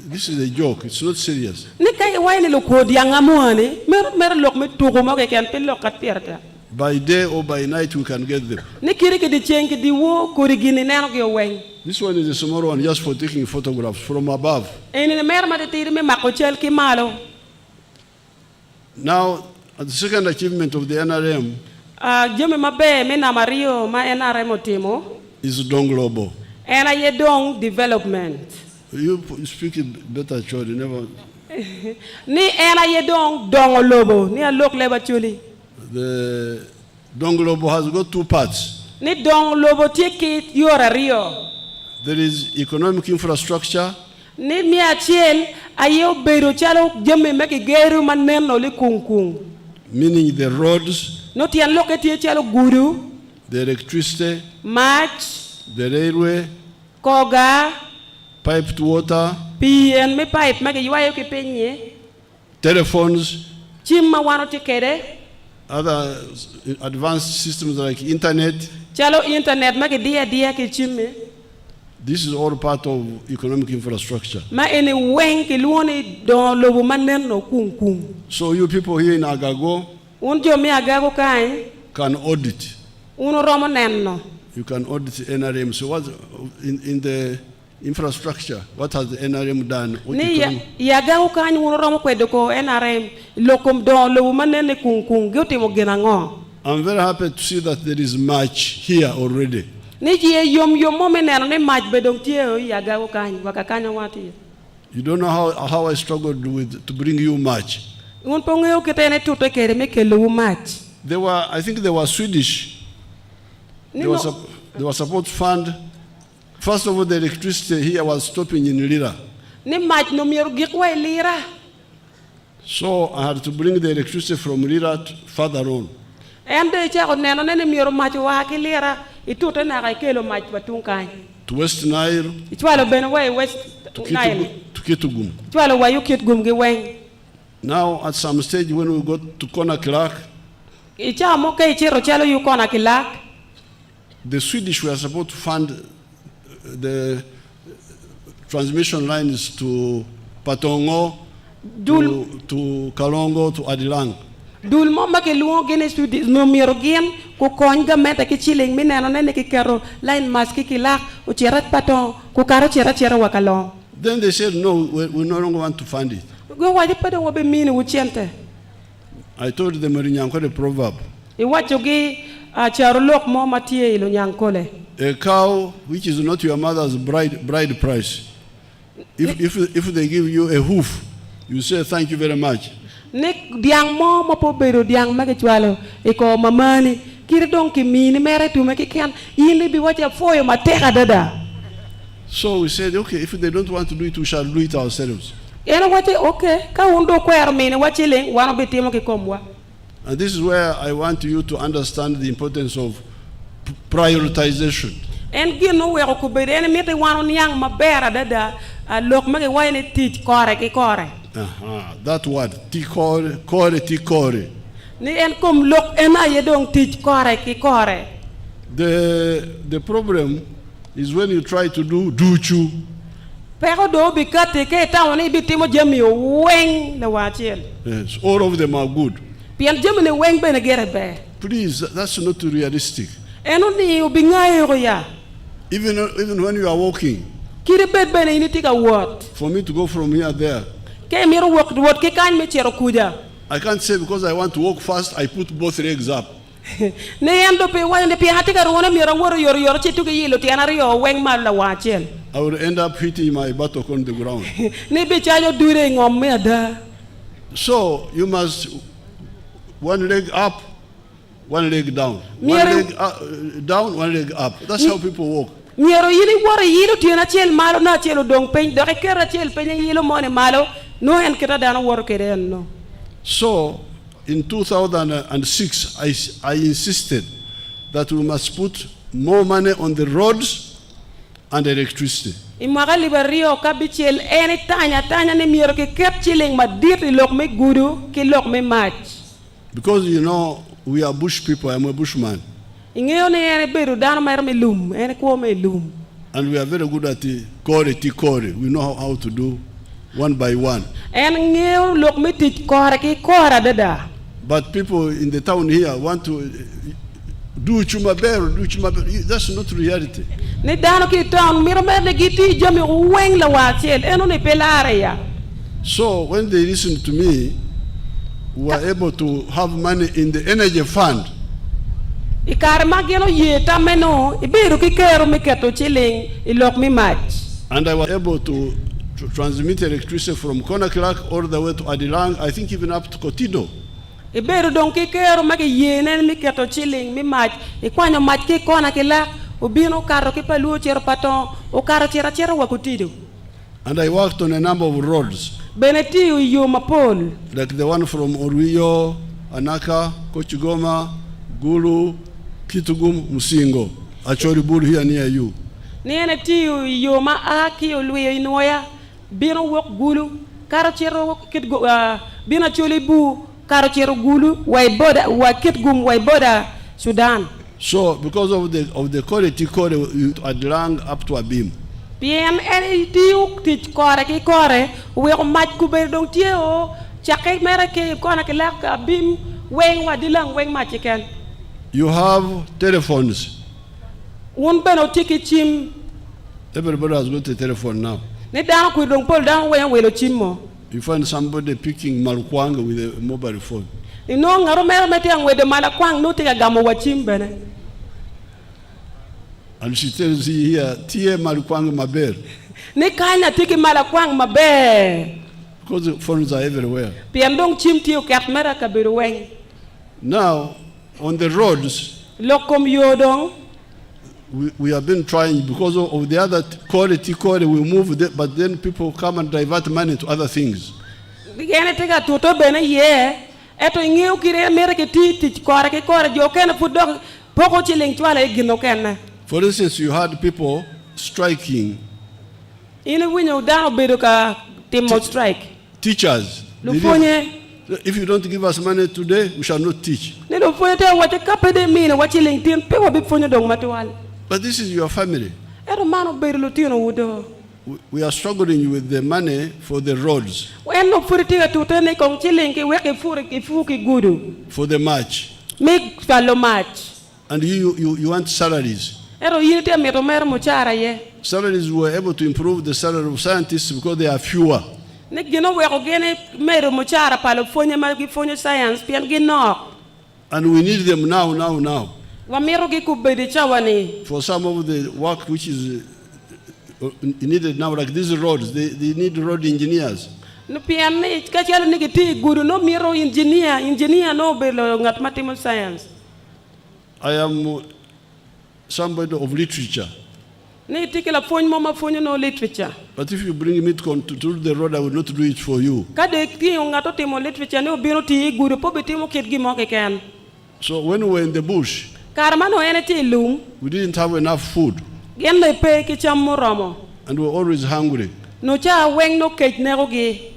this is a joke. It's not serious. Ni kay way ni lo ko dianga mo ani mer lok me tugo mo ke ken pin lok kat perta. By day or by night, we can get them. Ni kiri ke di cheng ke di wo ko rigini neno ke weng. This one is a small one just for taking photographs from above. Eni mer ma te tiri me mako chel ki malo. Now, the second achievement of the NRM Jeme mabe me na Mario ma NRM otimo. is Donglobo. Ena ye dong development. You speak it better, Chori. Never. Ni ena ye dong lobo ni a look leba chuli. The Donglobo has got two parts. Ni dong lobo tiki yora rio. There is economic infrastructure. Ni mi achien ayo beiro chalo jeme meki geru maneno li kung. Meaning the roads, No tian loke tie chalo guru, the electricity, match, the railway, koga, piped water, pien me pipe meki yuayo ke penye, telephones, chimma wano tikere, other advanced systems like internet. chalo internet meki dia ke chimme. This is all part of economic infrastructure. Ma ene wen ke luoni don lobo maneno kung. So you people here in Agago Un jo mi Agago kai, can audit. uno romo nenno. You can audit NRM. So what in the infrastructure, what has the NRM done? Ni ya Agago kai uno romo kwedo ko NRM lokom don lobo manene kung gyote mo genango. I'm very happy to see that there is much here already. Ni ye yom mo meneno ne maj bedong tie ya Agago kai wakakanya wati. You don't know how I struggled to bring you much. Un pongeo ketene tuto kere me kelu mach. I think they were Swedish. There was support fund. First of all, the electricity here was stopping in Lira. Ni mach no miero gikwa Lira. So I had to bring the electricity from Lira further on. Ende cha oneno ne miero mach wa ki Lira ituto na ka kelo mach batung kai. To West Nile. Itwalo benwe West Nile. To Kitugum. Itwalo wa yukit gum ge weng. Now, at some stage, when we got to Conakry, Icha mo ke chiro chalo yu kona kilak. the Swedish were supposed to fund the transmission lines to Patongo, to Kalongo, to Adilang. Dul mo ma ke luo gene studi no miro gen ko koñ ga meta ki chilling mi neno ne ki kero line mas ki kilak o cherat paton ko karo chera wakalong. Then they said, no, we no longer want to fund it. Go waje paton wo be mini wuchente. I told them the proverb. I wacho gi chero lok mo matie ilo nyankole. A cow which is not your mother's bride price. If they give you a hoof, you say thank you very much. Nek diang mo mapo bero diang magachwalo iko mamani kiri don ki mini mere tu meki kan ili bi wacha foyo mateka dada. So we said, okay, if they don't want to do it, we shall do it ourselves. Ena wache okay ka undo kwer mini wache ling wano betimo ki komwa. And this is where I want you to understand the importance of prioritization. En gino wero ko bere en mete wano nyang mabera dada lok magi wayne teach kore ki kore. That word, tikore. Ni en kom lok ena yedong teach kore ki kore. The problem is when you try to do duchu. Pero do bikate ke tawani bitimo jami weng na wachel. Yes, all of them are good. Pian jami ne weng bene gere be. Please, that's not realistic. Eno ni ubingayo ya. Even when you are walking. Kiri bed bene initika what? For me to go from here there. Ke miro walk what ke kan me chero kuja. I can't say because I want to walk fast, I put both legs up. Ne endo pe wa ne pe hatika rona miro woro yor chitu ke yilo ti anario weng mal la wachel. I will end up hitting my buttock on the ground. Ne be chayo dure ngom me ada. So you must one leg up, one leg down. One leg down, one leg up. That's how people walk. Miro yili woro yilo ti na chel malo na chelo dong pen do ke kera chel pen yilo mone malo no en kera dana woro kere no. So in 2006 I insisted that we must put more money on the roads and electricity. Imaga liberio kabichel ene tanya ne miro ke kep chilling ma dirti lok me gudu ke lok me match. Because you know we are bush people, I'm a bushman. Ingeo ne ene beru dana mer me lum ene ko me lum. And we are very good at kore. We know how to do one by one. En ngeo lok me tit kore ki kore dada. But people in the town here want to do chumaber. That's not reality. Ne dano ki town miro mer ne giti jami weng la wachel eno ne pelare ya. So when they listen to me, we were able to have money in the energy fund. Ikare mageno yeta meno ibiru ki kero me keto chilling ilok me match. And I was able to transmit electricity from Conakry all the way to Adilang, I think even up to Kotido. Iberu don ki kero magi yenen mi keto chilling mi match ikwanyo match ki kona kila ubino karo ki palu chero paton o karo chera wa Kotido. And I worked on a number of roads. Beneti yo mapol. Like the one from Oruyo, Anaka, Kochigoma, Gulu, Kitugum, Musingo. Actually, Bulu here near you. Niene tiu yo ma aki o luyo inoya bino wok gulu karo chero kit bina choli bu karo chero gulu wai boda wa kit gum wai boda Sudan. So because of the quality code Adlang up to Abim. Bien ene tiu tit kore ki kore we ko mach ku be dong tieo chake mera ke kona ke lak Abim weng wa dilang weng machiken. You have telephones. One beno tiki chim. Everybody has got a telephone now. Ne dano ku dong pol dano wen welo chimo. You find somebody picking Malukwanga with a mobile phone. Ino ngaro mera meti ang wede malakwang no tika gamo wa chim bene. And she tells you here, Tie Malukwanga Maber. Ne kanya tiki malakwang mabe. Because the phones are everywhere. Piandong chim tio kat mera kabiru weng. Now, on the roads, Lokom yodong. we have been trying because of the other quality, we move, but then people come and divert money to other things. Gene tega toto bene ye. Eto ingeo kire mere ke ti kore ke kore jo kena pudok poko chilling twala igino kena. For instance, you had people striking. Ine winyo dano bedo ka timo strike. Teachers. Lufonye. If you don't give us money today, we shall not teach. Ne do fonyo te wache kapede mina wache lingtin pe wabi fonyo dong matuwal. But this is your family. Ero mano berilu tino wudo. We are struggling with the money for the roads, When no furitiga tutene kong chilingi weke fuki gudu. for the march. Make follow match. And you want salaries. Ero yite mero mero muchara ye. Salaries were able to improve the salary of scientists because they are fewer. Ne gino weko gene mero muchara palo fonyo science pian gino. And we need them now. Wa mero gi kubedi chawani. For some of the work which is needed now, like these roads, they need road engineers. No pian ne kachalo ne giti gudu no mero engineer no belo ngat mathematical science. I am somebody of literature. Ne tikila fonyo no literature. But if you bring me to do the road, I will not do it for you. Kade ti ngato timo literature ne obiro ti gudu po bitimo kit gi moke ken. So when we were in the bush, Karmano ene ti lum. we didn't have enough food, Gen le pe ki cham moromo. and we were always hungry. No cha weng no kech ne rogi.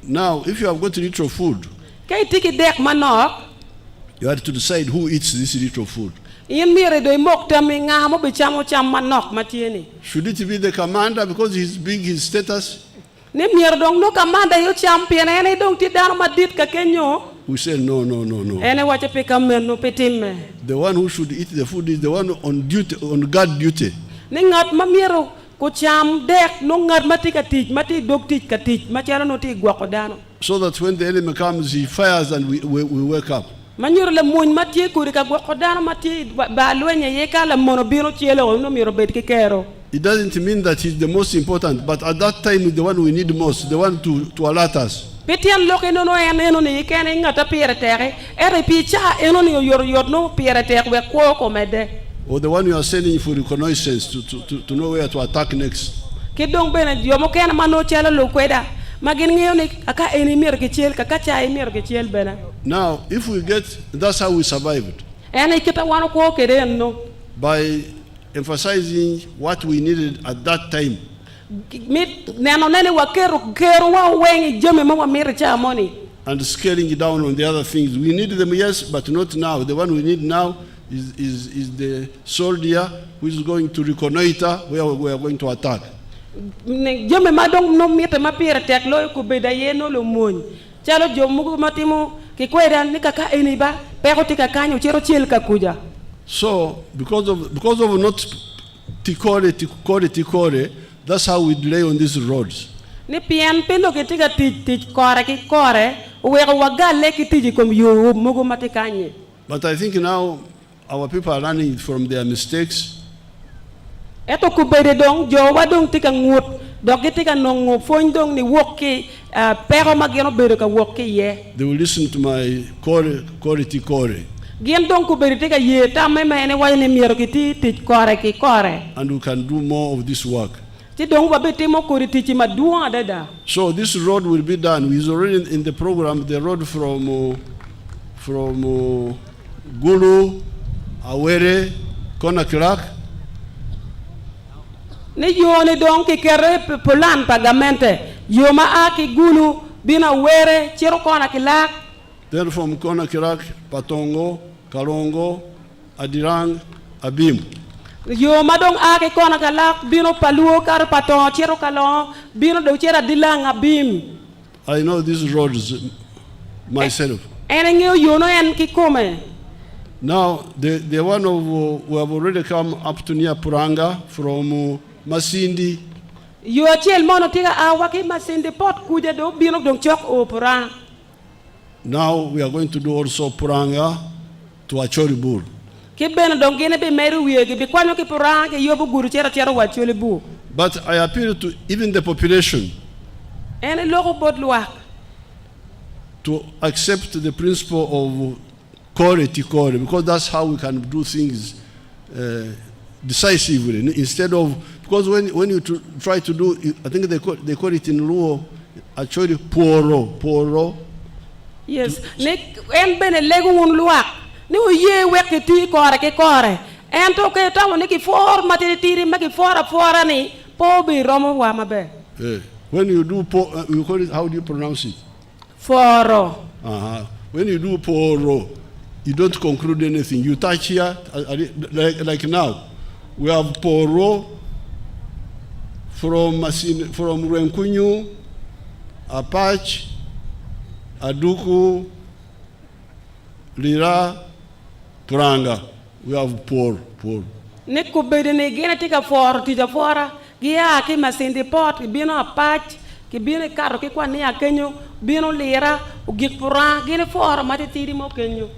Now, if you have got little food, Kay tiki dek manok. you have to decide who eats this little food. Yin mire do mok tami nga mo be cham manok matieni. Should it be the commander because he's big, his status? Ne mire dong no kamanda yo champion ene dong ti dano madit ka kenyo. We say no. Ene wache pe kamen no petimme. The one who should eat the food is the one on duty, on guard duty. Ne ngat mamiro ko cham dek no ngat mati ka tich mati dog tich ka tich machalo no ti gwako dano. So that when the enemy comes, he fires and we wake up. Manyuro le muny mati kuri ka gwako dano mati ba luenye ye kala mono biro chielo no miro bet ki kero. It doesn't mean that he's the most important, but at that time, the one we need most, the one to alert us. Petian loke no eno ni kene ngata pire tere ere picha eno ni yor no pire tere we ko mede. Or the one you are sending for reconnaissance to know where to attack next. Kidong bene yomo kene mano chelo lo kweda magin ngeo ni aka eni mir ke chel kaka cha emir ke chel bene. Now, if we get, that's how we survived. Ene kita wano ko kede no. By emphasizing what we needed at that time. Mit neno nene wa kero wa wengi jeme mwa mir cha money. And scaling it down on the other things. We need them, yes, but not now. The one we need now is the soldier who is going to reconnoiter where we are going to attack. Ne jeme madong no mite mapire tek lo ko beda yeno lo muny. Chalo jomugo matimo ki kweda ni kaka eni ba pero tika kanyo chero chel kakuja. So because of not tikore, that's how we delay on these roads. Ni pian pendo ke tika tich kore ki kore we wagale ki tiji kom yo mugo matikanye. But I think now our people are learning from their mistakes. Eto kubede dong jo wadong tika ngut dog tika nong fon dong ni woki pero mageno bere ka woki ye. They will listen to my kore. Gen dong kubede tika ye ta meme ene wayne miero ki tich kore ki kore. And we can do more of this work. Ti dong babete mo kore tichi maduong adada. So this road will be done. It's already in the program. The road from Gulu, Awere, Konakrak. Ne yone dong ki kere polan pagamente. Yoma aki Gulu bina Were chiro Konakrak. Then from Konakrak, Patongo, Kalongo, Adirang, Abim. Yoma dong aki Konakrak bino Paluo kar Paton chiro Kalon bino do chira Dilang Abim. I know these roads myself. Ene ngeo yono en ki kome. Now, the one of we have already come up to near Puranga from Masindi. Yo chel mono tiga awaki Masindi pot kuja do bino dong chok o Puranga. Now we are going to do also Puranga to Achoribur. Ki beno dong gene be meru wiege bi kwanyo ki Puranga ki yobu guru chera wachole bu. But I appeal to even the population Ene loko bot luak. to accept the principle of tikore, because that's how we can do things decisively. Instead of, because when you try to do, I think they call it in Luo, actually poro. Yes, ne en bene legu un luak. Ni o ye weke ti kore ke kore. En to ke tawo ni ki for matiri tiri ma ki fora ni po bi romo wa mabe. When you do you call it, how do you pronounce it? Foro. When you do Poro, you don't conclude anything. You touch here, like now. We have Poro from Renkunyu, Apache, Aduku, Lira, Puranga. We have Poro. Niku bedene gene tika for tija fora gia ki masindi pot bino Apache ki bino karo ki kwa ni akenyo bino Lira ugik Puranga gene for mati tiri mo kenyo.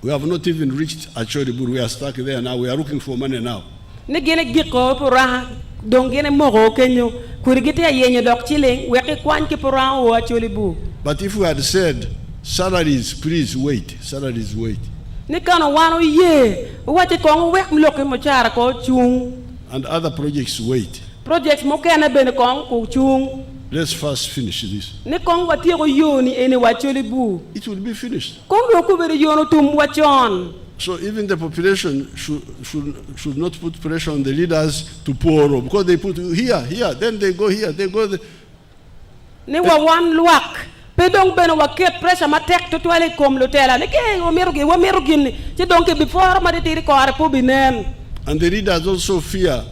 We have not even reached Achoribur. We are stuck there now. We are looking for money now. Ne gene giko Puranga dong gene mogo kenyo kurigite ya yenye dok chilling weki kwan ki Puranga o Achoribur. But if we had said salaries, please wait. Salaries wait. Ni kano wano ye wati kongo wek mloke mochara ko chung. And other projects wait. Projects mo kena bene kongo ko chung. Let's first finish this. Ni kongo wati ko yoni ene Achoribur. It will be finished. Kongo ko bere yono tum wachon. So even the population should not put pressure on the leaders to Poro, because they put here, then they go here, they go there. Ni wa wan luak. Pedong beno waket pressure matek to toile kom lotela. Ni ke wameru gini. Ti donke before ma tiri ko arpo binen. And the leaders also fear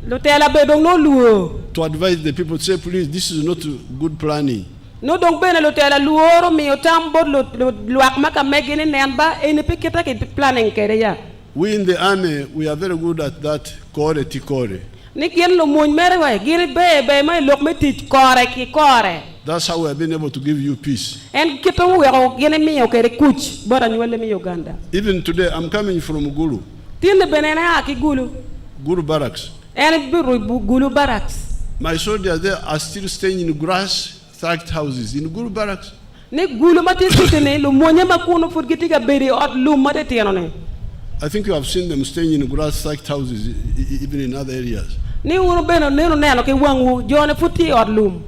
Lotela bedong no luo. to advise the people, say, please, this is not good planning. No dong bene lotela luoro mi otambo luak maka megini nemba eni piketa ki planning kere ya. We in the army, we are very good at that kore tikore. Ni kien lo muny mere wa giri be mai lok me tit kore ki kore. That's how we have been able to give you peace. En kipe wero gene mi okere kuch bora nywele mi Uganda. Even today, I'm coming from Gulu, Tinde benene aki Gulu. Gulu barracks. En biru Gulu barracks. My soldiers there are still staying in grass, thatched houses in Gulu barracks. Ni Gulu mati sitene lo monye makuno furgitiga beri ot lum mate tiano ne. I think you have seen them staying in grass, thatched houses, even in other areas. Ni uno beno neno neno ke wangu jone futi ot lum.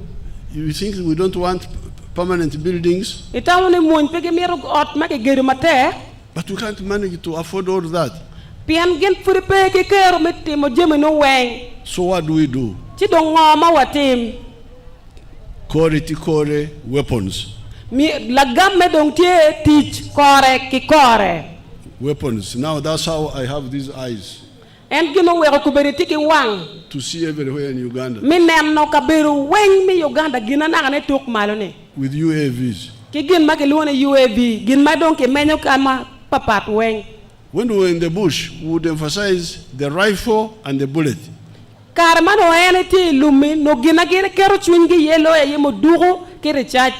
You think we don't want permanent buildings? Itamu ni monye pege miero ot make geru mate. But we can't manage to afford all that. Pian gen furi peke kero meti mo jeme no weng. So what do we do? Ti dong ngoma watim. Kore tikore weapons. Mi lagam me dong tie teach kore ki kore. Weapons. Now that's how I have these eyes En gino wero kuberiti ki wang. to see everywhere in Uganda Mi nem no kaberu weng mi Uganda gina na ne tok malo ne. with UAVs. Ki gin ma ke luone UAV gin ma dong ke menyo kama papat weng. When we were in the bush, we would emphasize the rifle and the bullet. Karma no ene ti lumi no gina gina kero chwingi yelo e yemo duro ki recharge.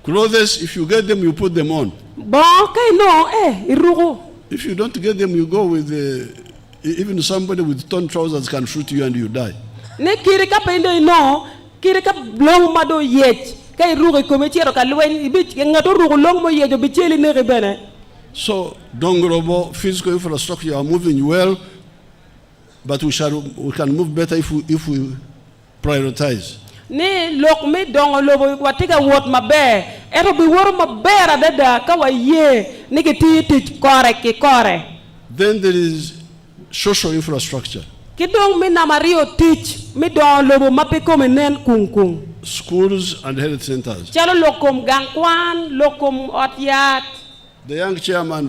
Clothes, if you get them, you put them on. Bon kay no irugo. If you don't get them, you go with even somebody with torn trousers can shoot you and you die. Ne kiri ka pende no kiri ka long mado yech kay rugo ko metiero ka lwen ibich ngato rugo long mo yejo bicheli ne rebene. So, Dongorobo, physical infrastructure, you are moving well, but we can move better if we prioritize. Ni lok me dongo lobo watiga wot mabe ero bi woro mabera dada kawa ye ni ke ti kore ki kore. Then there is social infrastructure. Ki dong mi na mario teach mi don lobo mapiko menen kung. Schools and health centers. Chalo lokom gangkwan lokom otyat. The young chairman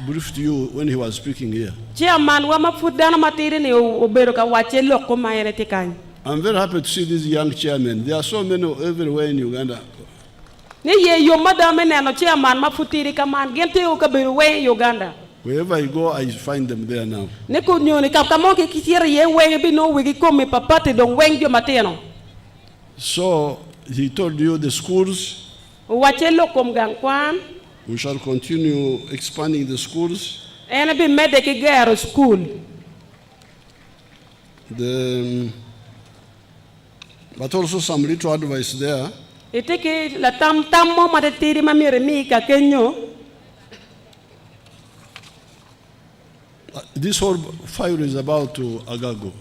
briefed you when he was speaking here. Chairman wa mafudana matiri ni obero ka wache lokom mayene tikany. I'm very happy to see these young chairmen. There are so many everywhere in Uganda. Ni ye yo madame neno chairman mafutiri kaman gente o kaberu we Uganda. Wherever I go, I find them there now. Ne ko nyoni ka kamo ke kitiere ye we bi no we ko me papate don wen jo mateno. So he told you the schools. Wache lokom gangkwan. We shall continue expanding the schools. Ena bi mede ki gero school. But also some little advice there. Iteke la tam mo matetiri mamire mi ka kenyo. This whole file is about to Agago.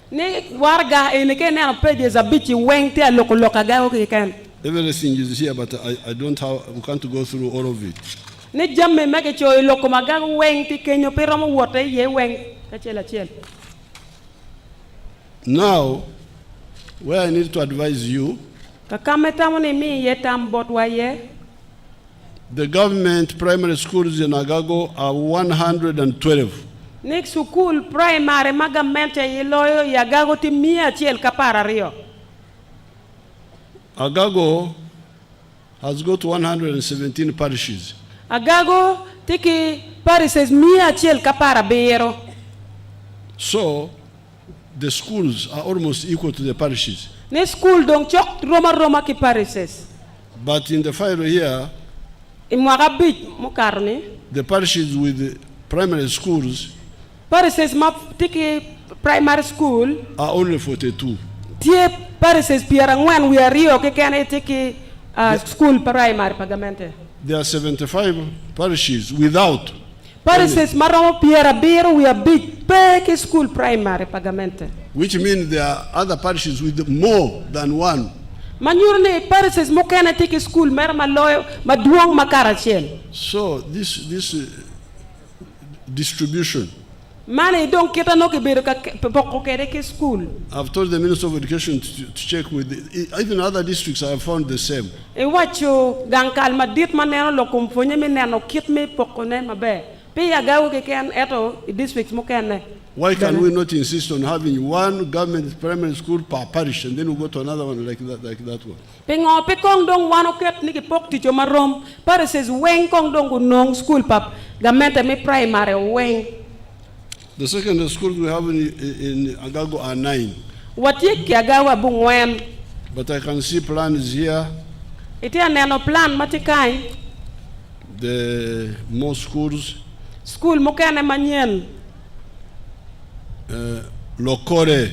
Ne warga ene ke na pages a bichi wente a loka ga o ke kan. Everything is here, but I don't have, we can't go through all of it. Ne jamme make cho loko maga wente kenyo pero mo wote ye wen ka chela chel. Now, where I need to advise you, Kakametamoni mi yetam botwaye. The government primary schools in Agago are 112. Nik school primary magamente yiloyo yagago ti 112. Agago has got 117 parishes. Agago tiki parishes 112. So the schools are almost equal to the parishes. Ni school dong chok Roma ki parishes. But in the file here, the parishes with the primary schools parishes map tiki primary school are only 42. Tie parishes pierangwan we are rio ke kane tiki school primary pagamente. There are 75 parishes without. Parishes maromo piera biro we are big peki school primary pagamente. Which means there are other parishes with more than one. Manyurne parishes mokana tiki school mer maloyo maduong makarachel. So this distribution. Mane don't kita no ke biro ka poko kere ke school. I've told the Minister of Education to check with even other districts. I have found the same. E wacho gankal madit maneno lokum fonye meneno kit me poko ne mabe. Pe Agago ke ken eto districts mokene. Why can we not insist on having one government primary school per parish and then we go to another one like that one? Pengo pe kong dong wano ket niki pok ti choma rom parishes weng kong dong gunong school pap government me primary weng. The secondary schools we have in Agago are 9. What ye ki Agago bungwen. But I can see plans here. Iti aneno plan matikai. The more schools. School mokane manyen. Lokole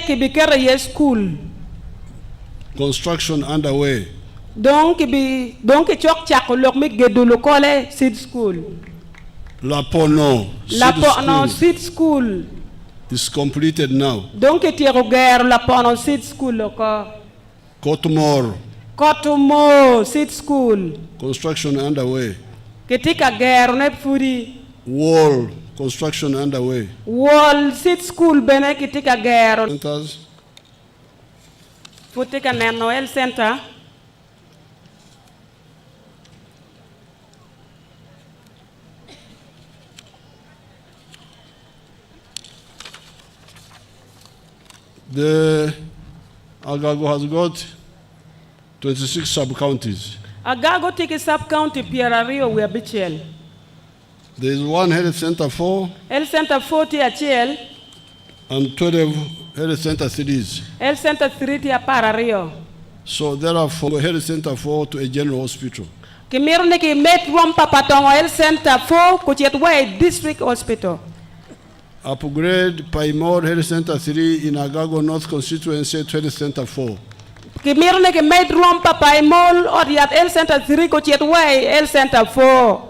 ki bikere ye school. Construction underway. Donc chok chako lok mi gedu lokole seed school. Lapono seed school is completed now. Donc etiroger Lapono seed school loko. Kotumor seed school. Construction underway. Ketika ger ne furi. Wall construction underway. Wall seed school bene ketika ger. Centers. Futika Noel Center. The Agago has got 26 sub-counties. Agago tiki sub-county Piera Rio we abichel. There is one health center 4. Health center 40 achiel. And 12 health center 3s. Health center 3 tia para Rio. So there are 4 health center 4 to a general hospital. Kimiro neki met rompa patongo health center 4 kuchetwa district hospital. Upgrade Paimor Health Center 3 in Agago North Constituency Health Center 4. Kimiro neki met rompa Paimol Odiat Health Center 3 kuchetwa Health Center 4.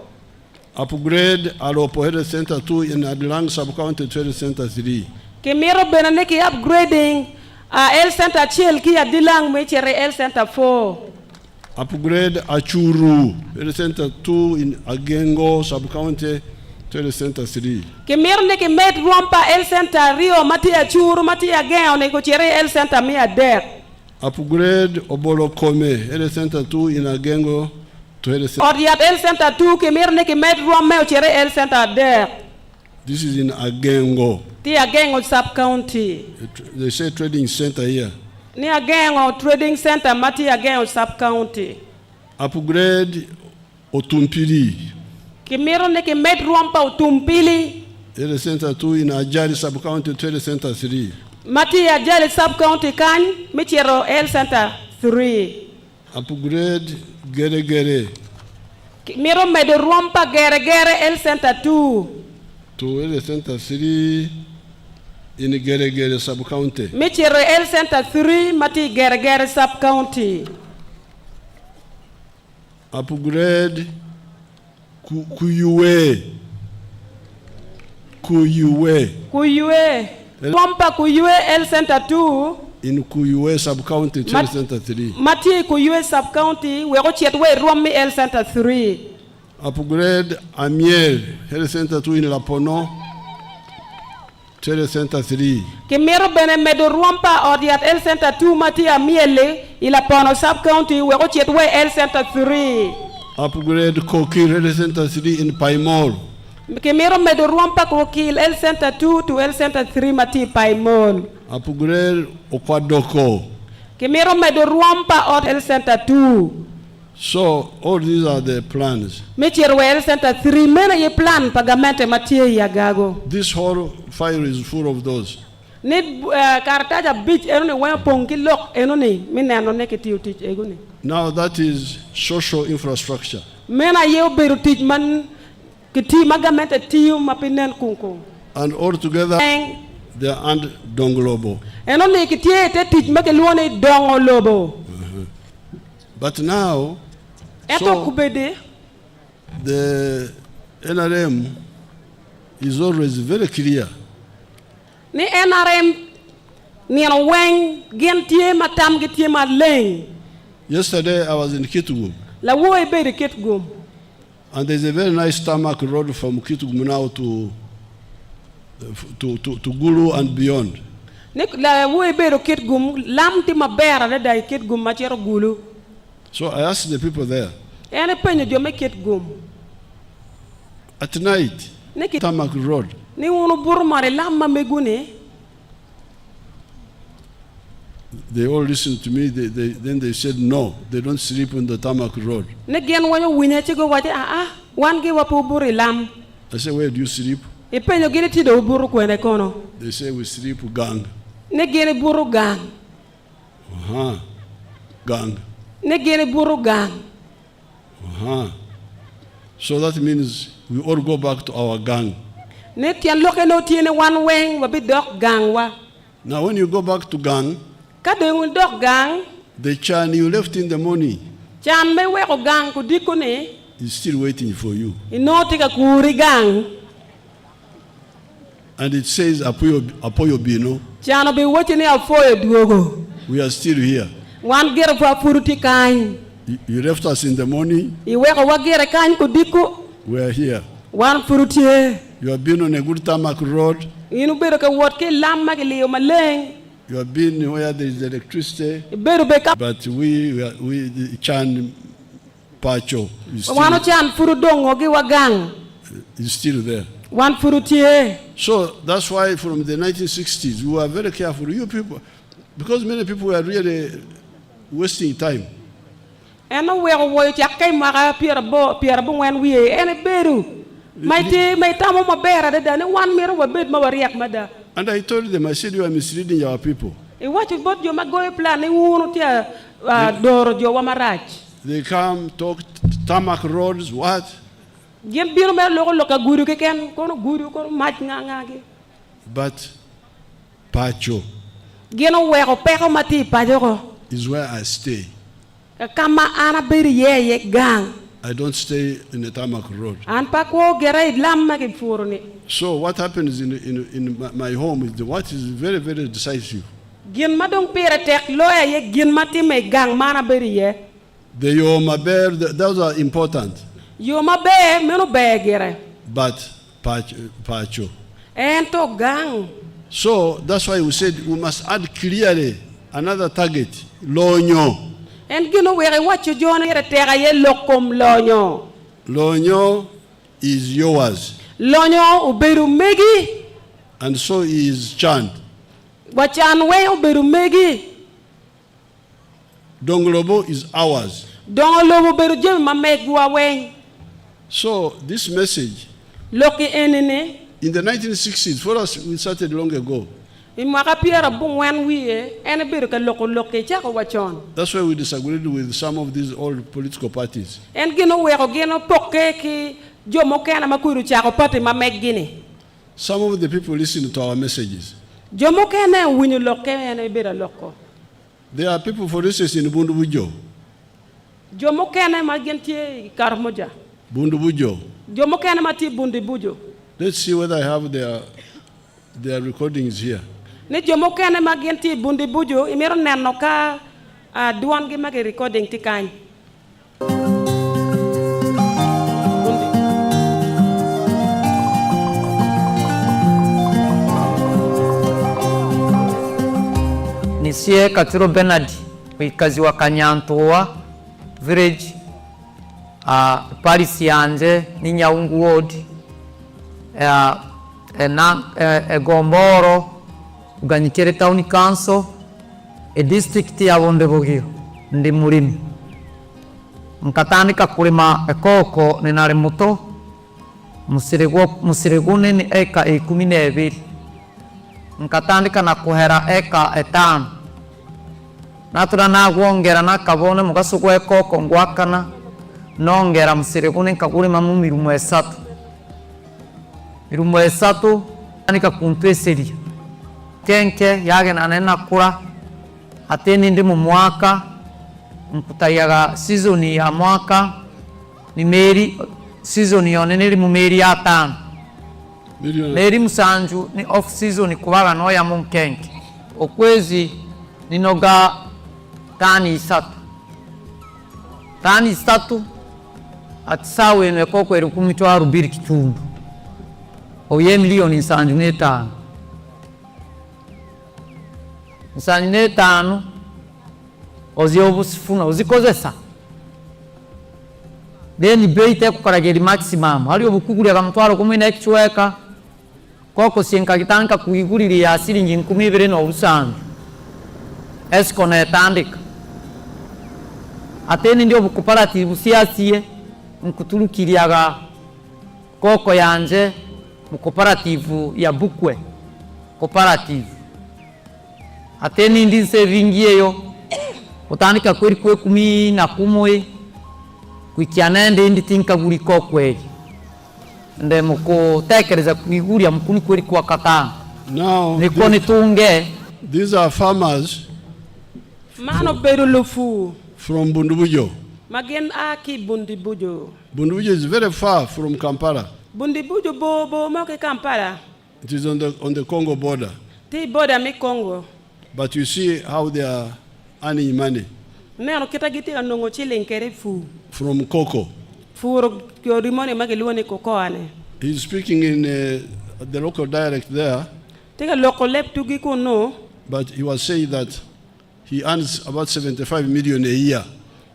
Upgrade Alopo Health Center 2 in Adlang Sub-County Health Center 3. Kimiro benaneki upgrading Health Center Chiel ki Adilang mechere Health Center 4. Upgrade Achuru Health Center 2 in Agengo Sub-County Health Center 3. Kimiro neki met rompa Health Center Rio mati Achuru mati Agengo ne kuchere Health Center mi adek. Upgrade Obolokome Health Center 2 in Agengo to Health Center. Odiat Health Center 2 kimiro neki met rompa kuchere Health Center adek. This is in Agengo. Ti Agengo sub-county. They say trading center here. Ni Agengo trading center mati Agengo sub-county. Upgrade Otumpili. Kimiro neki met rompa Utumpili. Health Center 2 in Ajali Sub-County Health Center 3. Mati Ajali sub-county kan michero Health Center 3. Upgrade Gere. Kimiro med rompa Gere Health Center 2. To Health Center 3 in Gere Sub-County. Michero Health Center 3 mati Gere sub-county. Upgrade Kuyue. Rompa Kuyue Health Center 2. In Kuyue Sub-County Health Center 3. Mati Kuyue sub-county we go chetwe Romi Health Center 3. Upgrade Amiel Health Center 2 in Lapono. Telecenter 3. Kimiro bene medo ruampa odiat El Center 2 mati a miele ila pono sub county we ochet we El Center 3. Upgrade Koki Telecenter 3 in Paimol. Kimiro medo ruampa kokil El Center 2 to El Center 3 mati Paimol. Upgrade Okwadoko. Kimiro medo ruampa od El Center 2. So all these are the plans. Michir we El Center 3 mena ye plan pagamente mati Agago. This whole file is full of those. Need kartaja beach enone wen pongi lok enone minano neketi utich egone. Now that is social infrastructure. Mena ye oberu tich man kiti magamente tiu mapinen kunko. And all together they are and Donglobo. Enone kiti ete tich makeluone dongo lobo. But now Eto kubede the NRM is always very clear. ni NRM ni an weng gentie matam getie ma leng. Yesterday I was in Kitgum. La wo e be de Kitgum. And there's a very nice tarmac road from Kitgum now to Gulu and beyond. Ni la wo e be de Kitgum lamti ma bera de dai Kitgum ma chero Gulu. So I asked the people there. Ene penyo jo me Kitgum. At night, tarmac road. Ni wonu burmare lamma megune. They all listened to me. Then they said no, they don't sleep on the tarmac road. Ne gen wanyo winya chigo waje wan ge wapu buri lam. I said, where do you sleep? E penyo gine ti do buru kwene kono. They say we sleep gang. Ne gene buru gang. Gang. Ne gene buru gang. So that means we all go back to our gang. Ne tian loke no tiene wan weng wabi dok gang wa. Now when you go back to gang, Kade un dok gang. the chan you left in the morning Chan me weko gang ku diko ne. is still waiting for you. Ino tika kuri gang. And it says Apoyo Bino, Chano be watching al foye duogo. we are still here. Wan gere fa furuti kain. You left us in the morning, I weko wagere kain ku diko. we are here. Wan furuti. You have been on a good tarmac road. Inu bero ka wot ke lamma ke leo maleng. You have been where there is electricity. Bero be ka. But we Chan Pacho Wano chan furu dongo ge wagang. is still there. Wan furuti. So that's why from the 1960s, we were very careful. You people, because many people were really wasting time. Eno weko woy chakai maka pier bo wen wiye. Ene beru. Mai tamo ma bera de dane wan mero wa bed ma wariak mada. And I told them, I said, you are misleading our people. E watch bot jo magoy plan e wunu tia doro jo wa marach. They come, talk, tarmac roads, what? Gen biro me loka guru ke ken kono guru kono mach nga ge. But Pacho Geno weko peko mati pajo is where I stay. kama ana beri ye gang. I don't stay in the tarmac road. An pa ko gere lamma ke furni. So what happens in my home is what is very, very decisive. Gen madong pere tek loya ye gen mati me gang mana beri ye. The Yoma Bear, those are important. Yo ma be meno be gere. But Pacho. Ento gang. So that's why we said we must add clearly another target, Lonyo. En gino were wacho jona yere tega ye lokom lonyo. Lonyo is yours. Lonyo uberu megi. And so is Chan. Wachan we uberu megi. Donglobo is ours. Don lobo beru jem ma megwa wen. So this message, Loki enene. in the 1960s, for us, we started long ago. Imaka piera bung wen wiye ene beru ka loke chako wachon. That's why we disagreed with some of these old political parties. En gino weko gino poke ki jomo kena makuru chako pati ma meggini. Some of the people listen to our messages. Jomo kena winyu loke ene bera loko. There are people, for instance, in Bundubujo. Jomo kena ma gentie karmoja. Bundubujo. Jomo kena ma ti bundi bujo. Let's see whether I have their recordings here. Ne jomo kena ma gentie bundi bujo imero neno ka duan gi magi recording ti kany. nisie Katiro Bernard wikazi wa Kanyantoa village Parish yanje ni Nyaungu ward Gomboro uganyikere town council district ya Bondebogio ndi mulimi nkatandika kulima ekoko ninari muto musiregune ni eka 12 nkatandika na kuhera eka 5 natura nagwongera nakabone mugaso gwa ekoko ngwakana nongera musiregune nkagulima mu mirumo 3 anika kumpeseri kenke yage nanena kura ateni ndi mu mwaka nkutayaga season ya mwaka ni meri season yone nili mu meri ya 5 meri musanju ni off season kubaga noya mu kenke okwezi ninoga tani 3 atisawe ne koko eri kumitwaro 2 kitundu oye milioni nsanju ne 5 nsanju ne 5 oziyobusifuna ozikozesa then beite kukarageri maximum hali obukugulya kamutwaro 10 ekichweka koko sienka gitanka kuiguliri ya silingi 12 no usanju esiko na etandika ateni ndio bukuparative siasie nkutulukiriaga koko yanje mu cooperative ya Bukwe cooperative ateni ndi saving yeyo utandika kweri kwe 11 kwikianende ndi tinka guri kokweli nde muko tekereza kuiguria mukuni kweri kwa katanga now niko nitunge. These are farmers Mano Berulufu from Bundubujo. Magen aki Bundibujo. Bundubujo is very far from Kampala. Bundibujo bobo moke Kampala. It is on the Congo border. Ti border mi Congo. But you see how they are earning money. Neno kitagiti anongo chilenkere fu. From cocoa. Furo kyorimone mageluone kokoane. He is speaking in the local dialect there. Take a local lep to giko no. But he was saying that he earns about 75 million a year.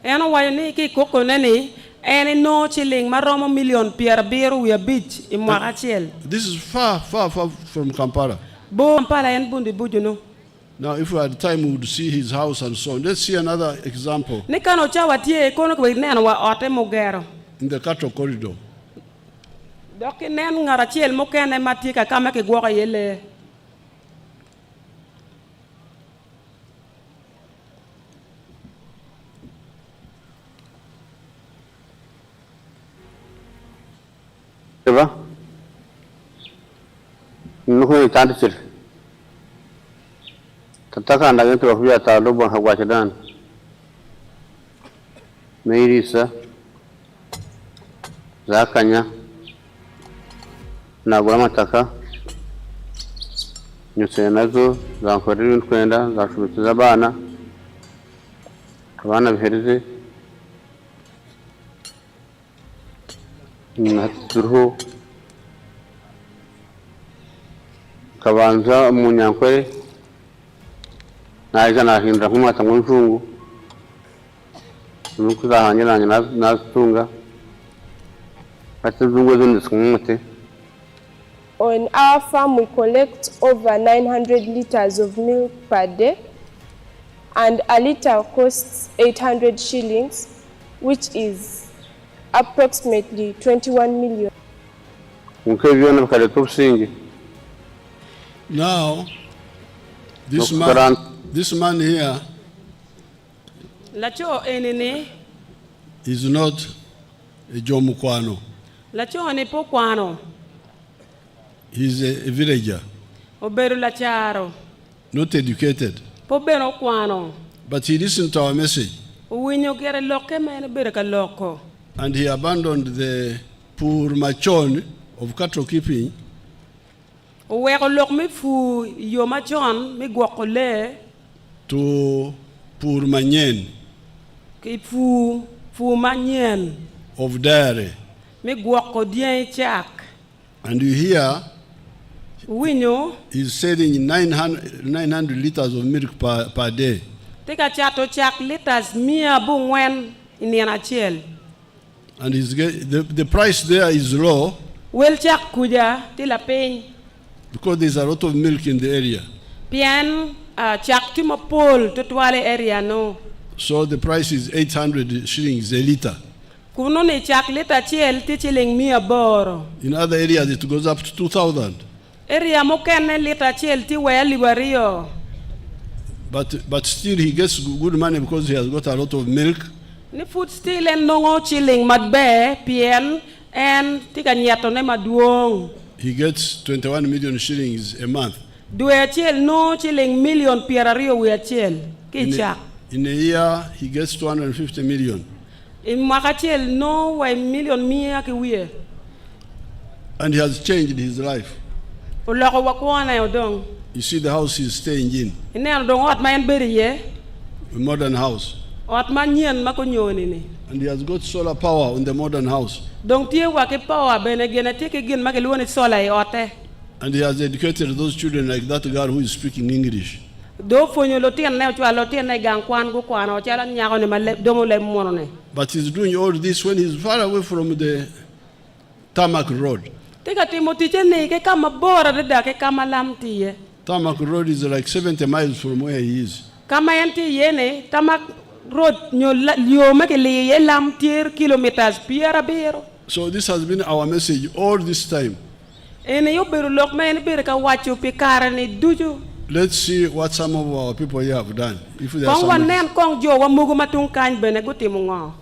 Eno wayne ki koko nene ene no chiling maromo million pierre biru we beach in Mwarachiel. This is far from Kampala. Bo Kampala en Bundibujo no. Now if we had time we would see his house and so on. Let's see another example. Nikano chawa tie kono kwa neno wa ote mogero. In the cattle corridor. Doki nen ngarachiel mokene matika kama ke gwoka yele. Eba, nuhu ni tanti sir. Tataka anda gentu wafuya taalobo hagwachidan. Meirisa, zakanya, nagura mataka, nyusenazo, zankoriri nkwenda, zashubitiza abana, abana bihereze, naturuhu, kabanza munyankore, naija nahindura nk'umwata mw'injungu, nuko zahanyuranye nazitunga, atizungu zindi sikumute. On our farm, we collect over 900 liters of milk per day, and a liter costs 800 shillings, which is approximately 21 million. Now, this man here Lacho enene is not a Jomukwano. Lacho ane pokwano. He's a villager. Oberu lacharo. Not educated. Pobero kwano. But he listened to our message. Uwinyo kere loke mene bereka loko. And he abandoned the poor machon of cattle keeping. Uweko lok mi fu yo machon mi gwoko le. To poor manyen. Ki fu manyen. Of dairy. Mi gwoko dien chak. And you hear Winyo. He's selling 900 liters of milk per day. Tika chato chak liters mia bungwen iniana chiel. And the price there is low. Wel chak kuja tila pay. Because there's a lot of milk in the area. Pian chak timo pol tutwale area no. So the price is 800 shillings a liter. Kuno ne chak liter chiel ti chiling mia boro. In other areas it goes up to 2,000. Area mo kenne liter chiel ti wea libario. But still he gets good money because he has got a lot of milk. Ni food still and no chilling madbe pien and tika nyato ne maduong. He gets 21 million shillings a month. Due chiel no chilling million pierario we chiel. Kicha. In a year he gets 250 million. In mwaka chiel no way million mia ki we. And he has changed his life. Uloko wakwana yodong. You see the house he's staying in. Ine dong ot man beriye. A modern house. Ot man yen makonyoni ni. And he has got solar power on the modern house. Dong tie wake power bene genetic again makeluoni solar ote. And he has educated those children like that girl who is speaking English. Do fonyo lotien ne chwa lotien ne gangkwan go kwana o chala nyago ne male domo le mono ne. But he's doing all this when he's far away from the tarmac road. Tika Timothy chene ke kama bora de ke kama lamtie. Tarmac road is like 70 miles from where he is. Kama yanti yene tarmac road yo make le lamtier kilometers piera bero. So this has been our message all this time. Ene yo beru lok me ene beru ka wachu pikara ni duju. Let's see what some of our people here have done. If there are Kong wan nen kong jo wa mugu matung kany bene guti mungo.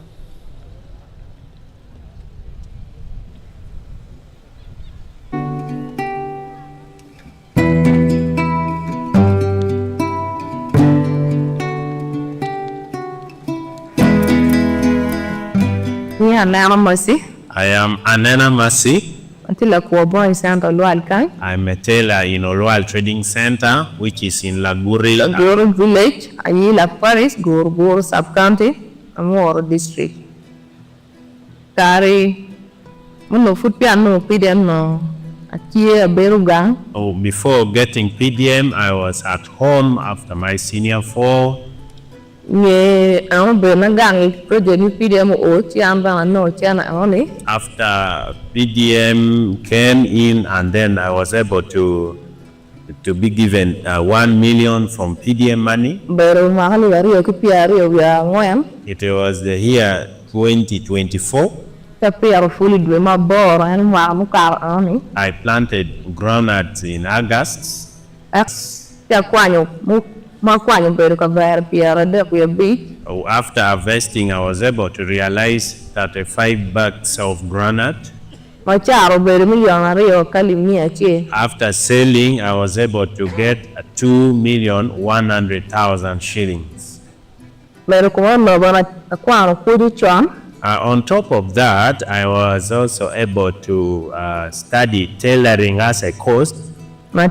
Anana Mercy. I am Anana Mercy. Until Kuobo Center Lualkai. I'm a tailor in Olual Trading Center, which is in Laguri Village, Ayila Parish, Gurgur Sub-County, Amor District. Kari, Muno food piano, PDM no, Akia Berugang. Oh, before getting PDM, I was at home after my senior 4. Ye ang benagang project PDM o chiamba no chana only. After PDM came in, and then I was able to be given 1 million from PDM money. Pero mahali wario kipiario ya ngoyam. It was the year 2024. Tapi fully dreama bor and mukar oni. I planted groundnuts in August. Ya kwanyo After harvesting, I was able to realize that 5 bags of groundnut. After selling, I was able to get 2,100,000 shillings. On top of that, I was also able to study tailoring as a course. I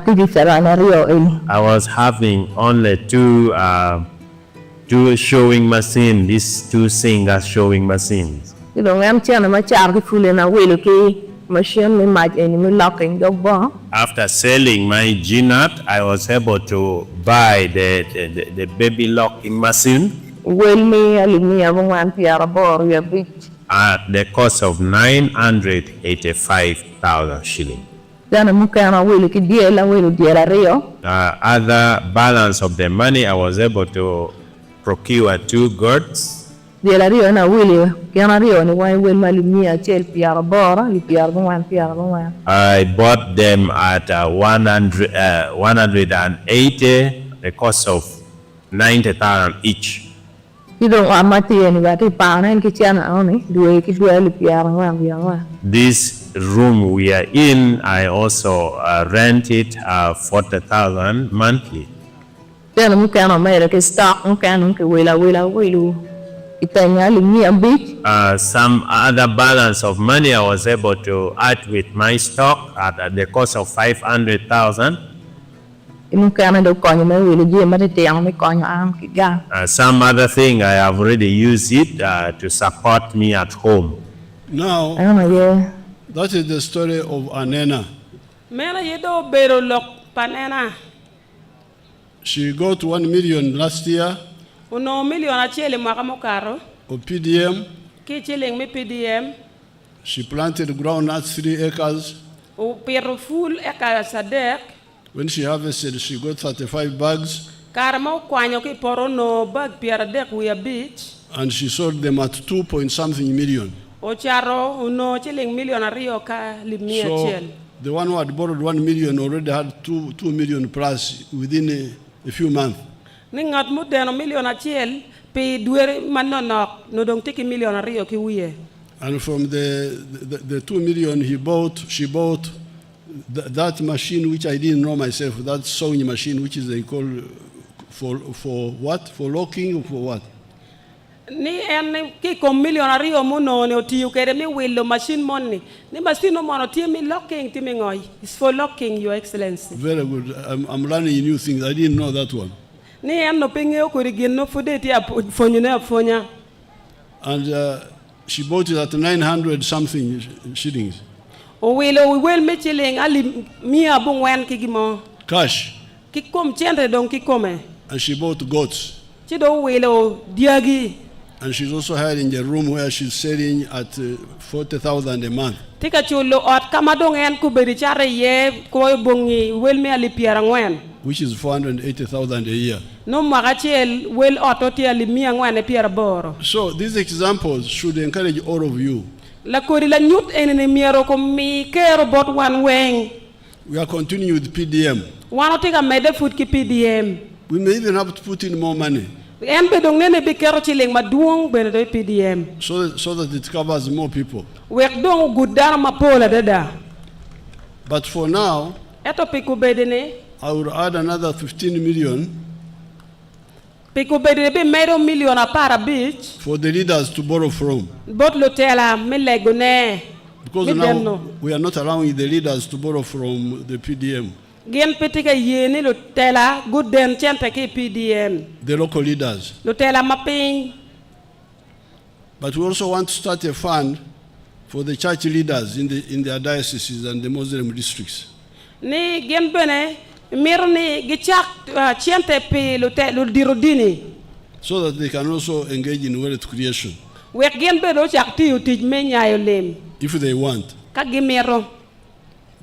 was having only two showing machines, these 2 singers showing machines. After selling my G-nut, I was able to buy the baby locking machine at the cost of 985,000 shillings. Other balance of the money, I was able to procure 2 goats. I bought them at 180, the cost of 90,000 each. This room we are in, I also rent it 40,000 monthly. Some other balance of money I was able to add with my stock at the cost of 500,000. Some other thing I have already used it to support me at home. Now, that is the story of Anena. Mena yedo bero lok panena. She got 1 million last year Uno million achele mwaka mokaro. of PDM. Ki chilling me PDM. She planted groundnuts 3 acres. U pero full eka sadek. When she harvested, she got 35 bags. Karama kwanyo ki poro no bag piara dek we a beach. And she sold them at 2-point-something million. O charo uno chilling million ario ka limia So chel. the one who had borrowed 1 million already had 2 million plus within a few months. Ningat mo deno million achel pe duere manonok no dong tiki million ario ki wiye. And from the 2 million she bought that machine which I didn't know myself, that sewing machine which is they call for what? For locking or for what? Ni en ki kom million ario mo no ne otiu kere mi willo machine money. Ni machine no mono ti mi locking ti mi ngoy. It's for locking, Your Excellency. Very good. I'm learning new things. I didn't know that one. Ni en no penge o korigin no fude ti afonyo afonya. And she bought it at 900 something shillings. O willo we will me chilling ali mi abung wen ki gimo. Cash. Ki kom chente dong ki come. And she bought goats. Chido willo diagi. And she's also hiring a room where she's selling at 40,000 a month. Tika chulo ot kamadong en kuberi chare ye ko bongi wel me ali piara ngwen. Which is 480,000 a year. No magachel wel ototi ali mi ngwen e piara boro. So these examples should encourage all of you. La kori la nyut enene miero ko mi kero bot wan weng. We are continuing with PDM. Wano tika mede food ki PDM. We may even have to put in more money. En bedong nene bi kero chilling maduong bene do PDM. So that it covers more people. Wek dong gudara mapola dada. But for now, Eto piku bedene. I will add another 15 million Piku bedene bi mero million a para beach. for the leaders to borrow from. Bot lotela me legone. Because now we are not allowing the leaders to borrow from the PDM. Gen petika yeni lotela good den chente ki PDM. The local leaders. Lotela maping. But we also want to start a fund for the church leaders in their dioceses and the Muslim districts. Ni gen bene mirni gichak chente pe lo dirodini. So that they can also engage in wealth creation. Wek gen bene chak ti utij me nyayo lem. If they want. Ka gimero.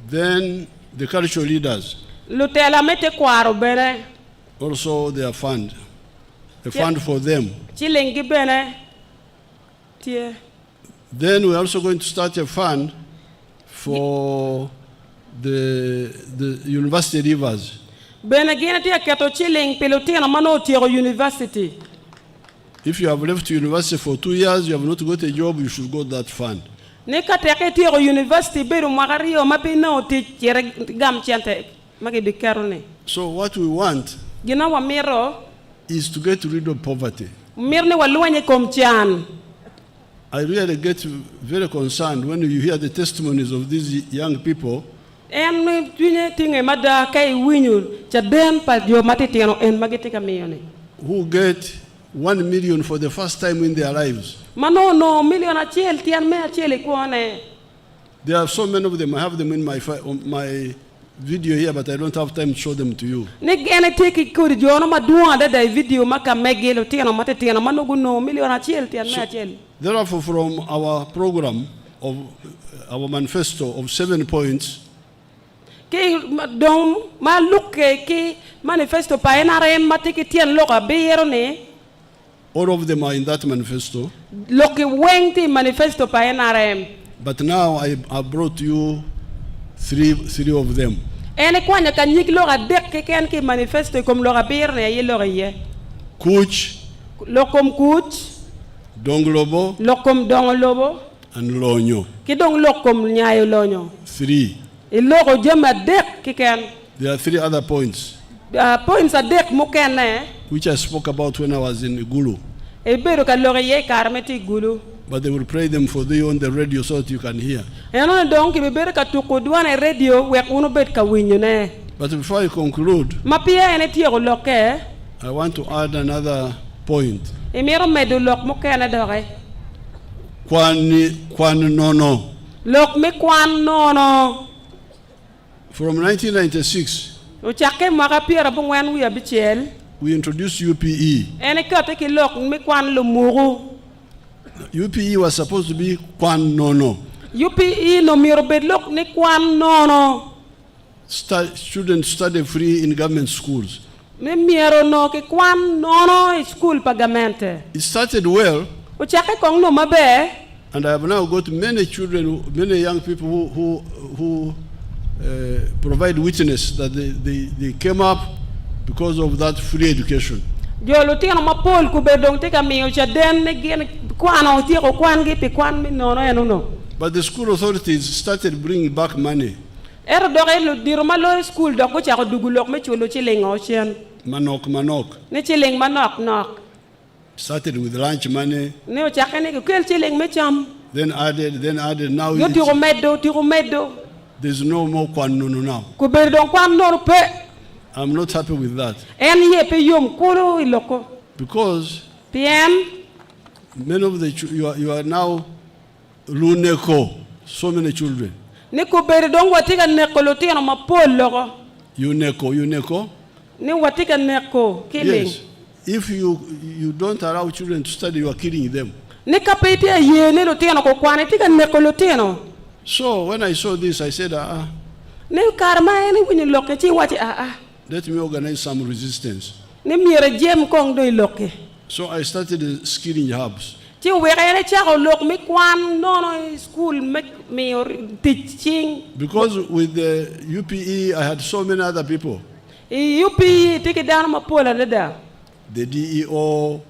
Then the cultural leaders. Lotela mete kwaro bene. Also their fund. A fund for them. Chilengi bene. Tie. Then we're also going to start a fund for the university leavers. Bene gena tia keto chilling pelotina mano tiro university. If you have left university for 2 years, you have not got a job, you should go to that fund. Ne kateke tiro university beru magario mapino ti gam chente magi bikarone. So what we want Gina wa miro is to get rid of poverty. mirne waluanye komchan. I really get very concerned when you hear the testimonies of these young people En twine tinge mada kai winyu chaden pa yo matitiano en magitika mione. who get 1 million for the first time in their lives. Mano no million achel tian me achel kuone. There are so many of them. I have them in my video here, but I don't have time to show them to you. Ne gene teki kuri jono madua da video maka megelo tiano matitiano mano no million achel tian me achel. Therefore, from our program of our manifesto of 7 points, Ke don ma lukke ke manifesto pa NRM matiki tian loka beyero ne. all of them are in that manifesto. Loki wengti manifesto pa NRM. But now I brought you three of them. Ene kwanya kanyik loka dek ke ken ke manifesto kom loka beyero ne ye loka ye. Kuch, Lokom kuch, Donglobo, lokom donglobo, and Lonyo. ki dong lokom nyayo lonyo. 3. E loko jema dek ki ken. There are 3 other points Points a dek mo ken ne. which I spoke about when I was in Gulu. E bero ka loka ye karmeti gulu. But they will play them for you on the radio so that you can hear. Eno donc ki bero ka tukudwane radio wek uno bet ka winyo ne. But before I conclude, Mapia ene tiyo loke. I want to add another point. E mero medu lok mo ken dore. Kwan nono. Lok me kwan nono. From 1996, Uchake mwaka pira bungwen wi abichel. we introduced UPE. Ene kate ki lok mi kwan lumuru. UPE was supposed to be Kwan Nono. UPE no miro bedlok ni kwan nono. Students study free in government schools. Mi miro no ki kwan nono school pagamente. It started well. Uchake kong no mabe. And I have now got many children, many young people who provide witness that they came up because of that free education. Jolo tino mapol kubedong tika miyo cha den ne gien kwano tiko kwan gipi kwan mi nono no. But the school authorities started bringing back money. Ero doge lo diro malo school doko cha dugulok me chulo chilling ocean. Manok. Ne chilling manok. Started with lunch money. Ne o chake ne kel chilling me cham. Then added. Now yo tiro medo. There's no more Kwan Nono now. Kubedong kwan nono pe. I'm not happy with that. Because many of you are now Luneko, so many children. Uneko. Yes. If you don't allow children to study, you are killing them. So when I saw this, I said, let me organize some resistance. So I started skilling hubs. Because with the UPE, I had so many other people. The DEO,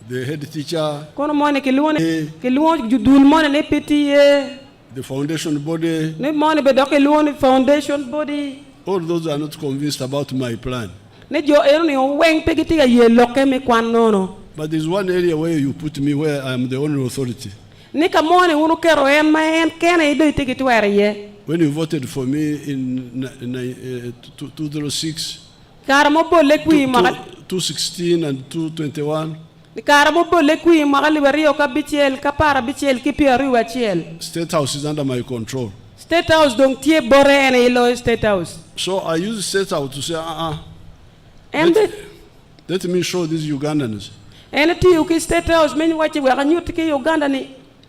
the head teacher, the foundation body, all those are not convinced about my plan. But there's one area where you put me where I'm the only authority. When you voted for me in 2006, 2016 and 2021, State House is under my control. State House don't tie bore and ilo State House. So I use State House to say, let me show these Ugandans State House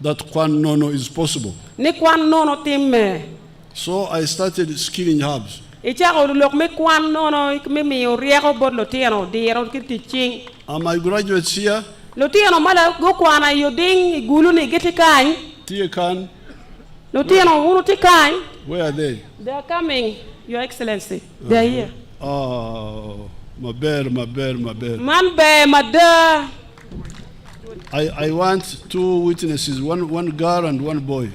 that Kwan Nono is possible. So I started skilling hubs. And my graduates here, Tiekan, where are they? They are coming, Your Excellency. They are here. Oh, my bear. I want two witnesses, one girl and one boy.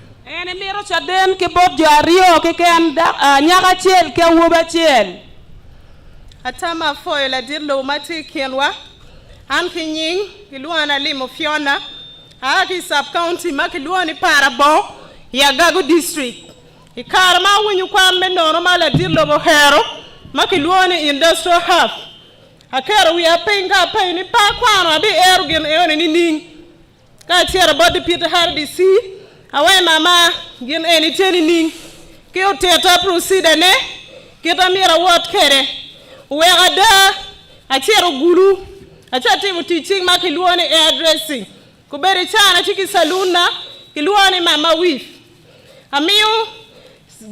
Atama foy la dirlo mati kienwa an kinying kiluana limo fiona aki sub county makiluani parabo ya Agago District ikarma wenyu kwa meno mala dirlo bo hero makiluani industrial hub akero we are paying ni pa kwano abi ergen eone ni ning ka tiara body Peter Hardy si awe mama gen eni teni ning ke o teta proceed ne kita mira what kere where da achero gulu achati teaching makiluani addressing kuberi chana chiki saluna kiluani mama with amiu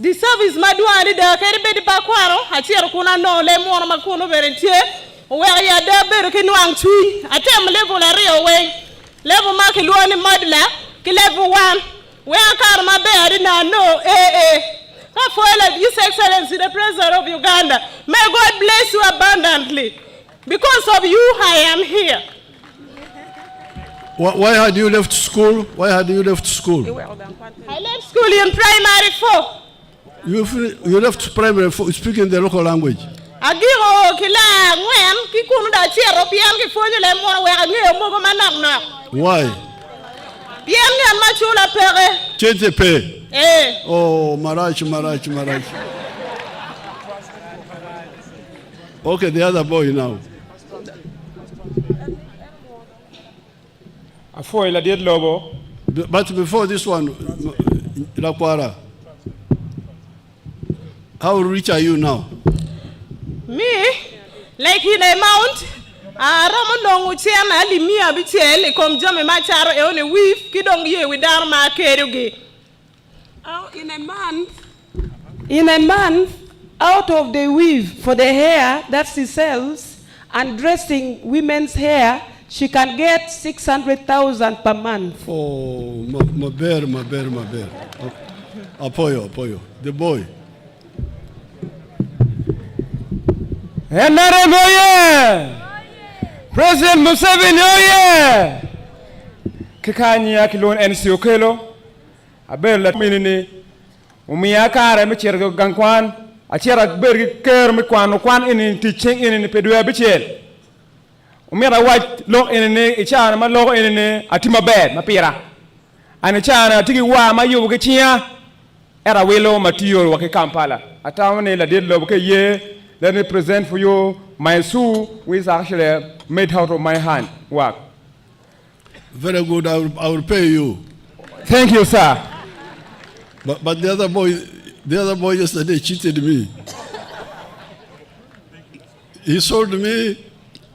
the service madwani da kere bedi bakwaro achero kuna no le mona makuno berentie where ya da bere kinwang chui atem level area we level makiluani model ki level 1 where karma be na no for His Excellency the President of Uganda, may God bless you abundantly. Because of you, I am here. Why had you left school? I left school in primary 4. You left primary 4 speaking the local language. Why? Oh, Marach. Okay, the other boy now. But before this one, Lakwara, how rich are you now? Me? Like in a mount? Ramondong Uchena, Limia Bichel, come Jame Macharo, only weave, Kidong ye with Dharma Kerugi. Oh, in a month, out of the weave for the hair that she sells and dressing women's hair, she can get 600,000 per month. Oh, my bear. Apoyo, the boy. President Museveni oye! Kikanyi akilon NCO kelo. Abel minini. Umiyakare michirgo gankwan. Achira bergi ker mikwan ini teaching ini pedua bichel. Umira white long ini ichana ma long ini atima bed mapira. Ani chana tiki wa mayu kichia. Era welo material wake Kampala. Atawne la did lo ye. Let me present for you my shoe, which is actually made out of my hand work. Very good. I will pay you. Thank you, sir. But the other boy yesterday cheated me. He sold me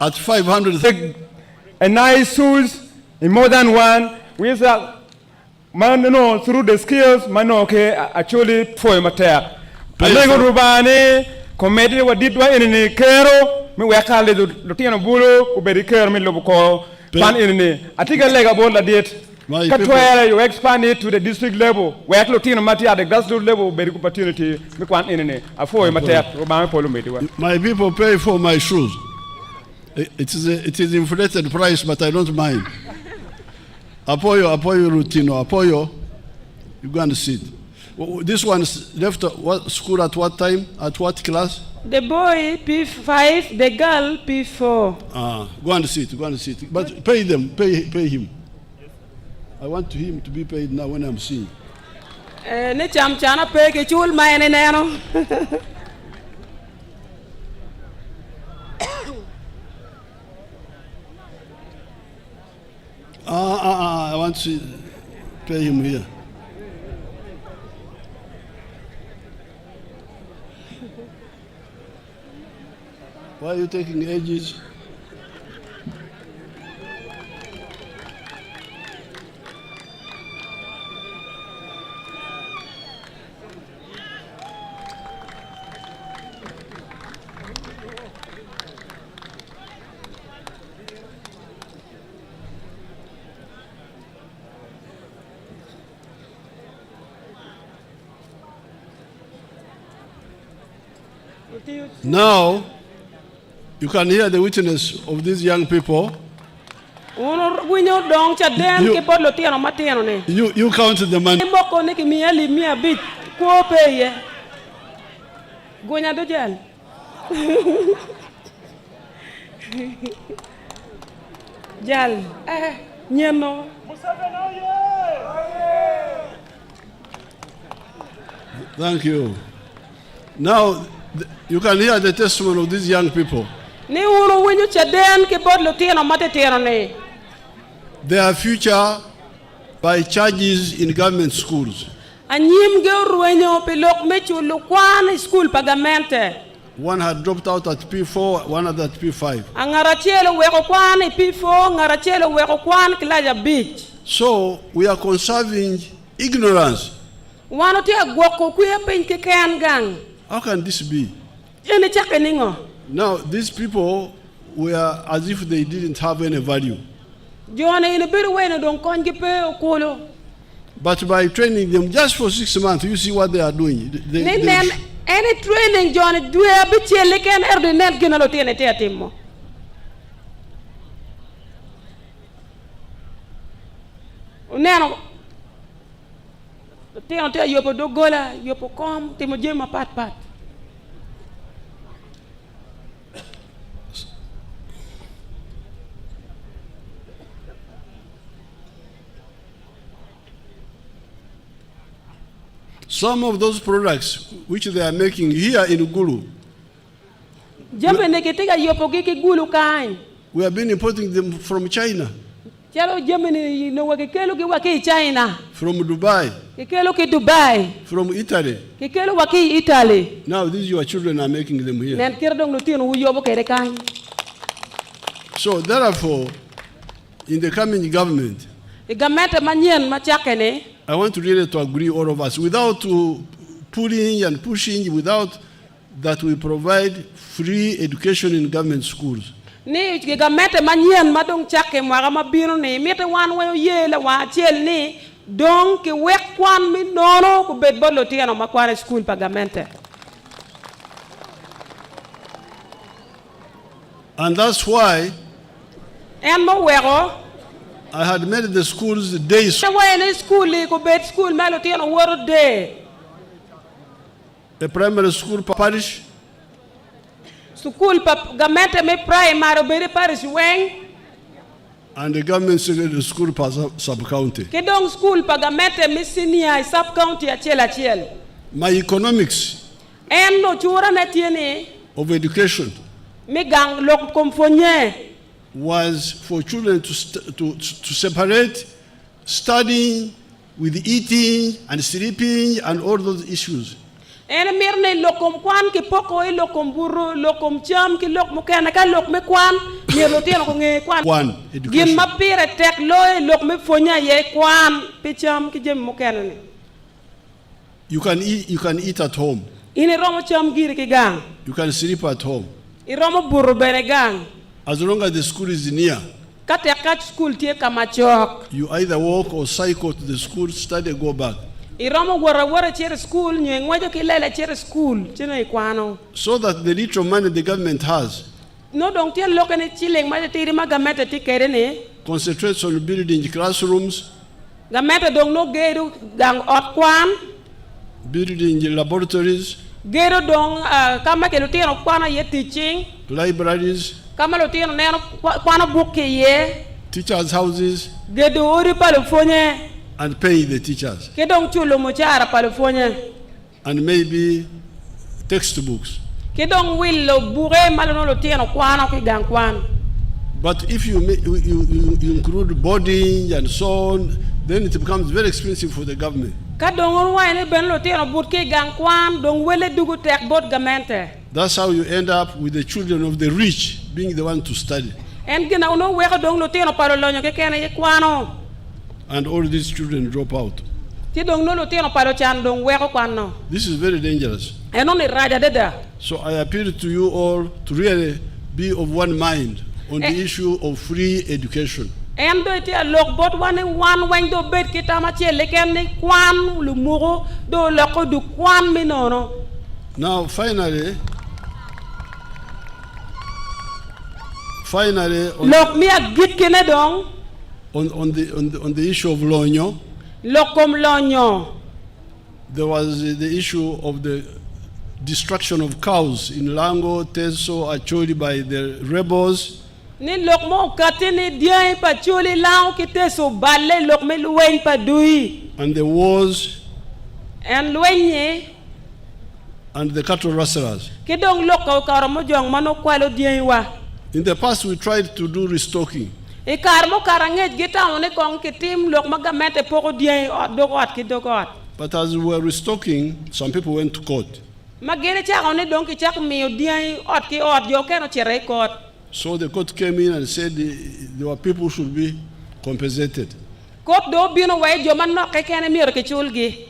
at 500. A nice shoes in more than one. We say, man, no, through the skills, man, okay, actually for him attack. Committee wa didwa ini kero mi wakale do tiano bulo ku beri kero mi lobo ko pan ini atiga lega bola diet katwere you expand it to the district level we aklo tiano mati at the grassroots level beri opportunity mi kwan ini afo mate ba polo meti wa. My people pay for my shoes. It is inflated price, but I don't mind. Apoyo Rutino, Apoyo, you go and sit. This one left what school at what time? At what class? The boy P5, the girl P4. Go and sit. But pay them, pay him. I want him to be paid now when I'm seeing. Ne chana pay ke chul mai ne neno. I want to pay him here. Why are you taking ages? Now, you can hear the witness of these young people. You count the money. Thank you. Now, you can hear the testimony of these young people. Their future by charges in government schools. One had dropped out at P4, one at P5. So we are conserving ignorance. How can this be? Now, these people were as if they didn't have any value. But by training them just for 6 months, you see what they are doing. Any training, John, do a bit like an ordinary general. Nano, tell you about Dogola, you come, Timojima Pat. Some of those products which they are making here in Gulu, we have been importing them from China. Chalo Germany no wa kekelo ki wa ki China. from Dubai, Kekelo ki Dubai. from Italy. Kekelo wa ki Italy. Now these your children are making them here. Nen kir dong lutin wu yobo kere kan. So therefore, in the coming government, Igamete manyen machakene. I want to really to agree all of us without pulling and pushing, without that we provide free education in government schools. Ni igamete manyen madong chake mwaga mabino ni mete wan we yele wa chel ni dong ki wek kwan mi nono ku bet bolo tiano makwane school pagamente. And that's why En mo wego I had made the schools day school. School ku bet school melo tiano woro day. A primary school parish, School gamente me primary beri parish weng. and the government secondary school sub-county. Kedong school pagamente me senior sub county achel. My economics En no chura na tiene of education me gang lok komfonye. was for children to separate studying with eating and sleeping and all those issues. En mirne lokom kwan ki poko e lokom buru lokom cham ki lok mukana ka lok me kwan ye lo tieno ko nge kwan. One, education. Gin mapire tek lo e lok me fonya ye kwan pi cham ki jem mukana ni. You can eat at home. Ini romo cham giri ki gang. You can sleep at home. I romo buru bene gang. As long as the school is near, Kate kat school tie kamachok. you either walk or cycle to the school, study, go back. I romo wara chere school nye ngwajo ki lele chere school chino I kwano. So that the little money the government has No dong tie lokane chilling ma tiri ma gamete ti kere ni. concentrates on building classrooms, Gamete dong no geru gang ot kwan. building laboratories, Gero dong kama ke lutino kwana ye teaching. libraries, Kama lutino neno kwana buke ye. teachers' houses, Gedo ori palofonye. and pay the teachers, Kedong chulo mochara palofonye. and maybe textbooks. Kedong willo bure malono lutino kwana ki gang kwan. But if you include boarding and so on, then it becomes very expensive for the government. Kadong wine ben lutino budke gang kwan dong wele dugu tek bot gamente. That's how you end up with the children of the rich being the one to study. En gina uno weka dong lutino palolonyo ke kene ye kwano. And all these children drop out. Ti dong no lutino palochan dong weka kwano. This is very dangerous. En oni raja deda. So I appeal to you all to really be of one mind on the issue of free education. En do ti lok bot wane wan wen do bet kita ma chele ken ni kwan lu muro do loko du kwan mi nono. Now finally Lok mi agit kene dong on the issue of Lonyo, lokom lonyo. there was the issue of the destruction of cows in Lango, Teso, Acholi by the rebels. Ni lok mo katini diay pa chuli lao kite so balle lok me luwen pa dui. And the wars En luenye and the cattle rustlers. kidong lok ka karamo jong mano kwalo diay wa. In the past, we tried to do restocking. E karamo karanget gita one kong kitim lok magamente poko diay dogot kidogot. But as we were restocking, some people went to court. Magere chak one dong ki chak miyo diay ot ki ot yo keno chere court. So the court came in and said there were people who should be compensated. Court do bino way jo man no kene miyo ke chulgi.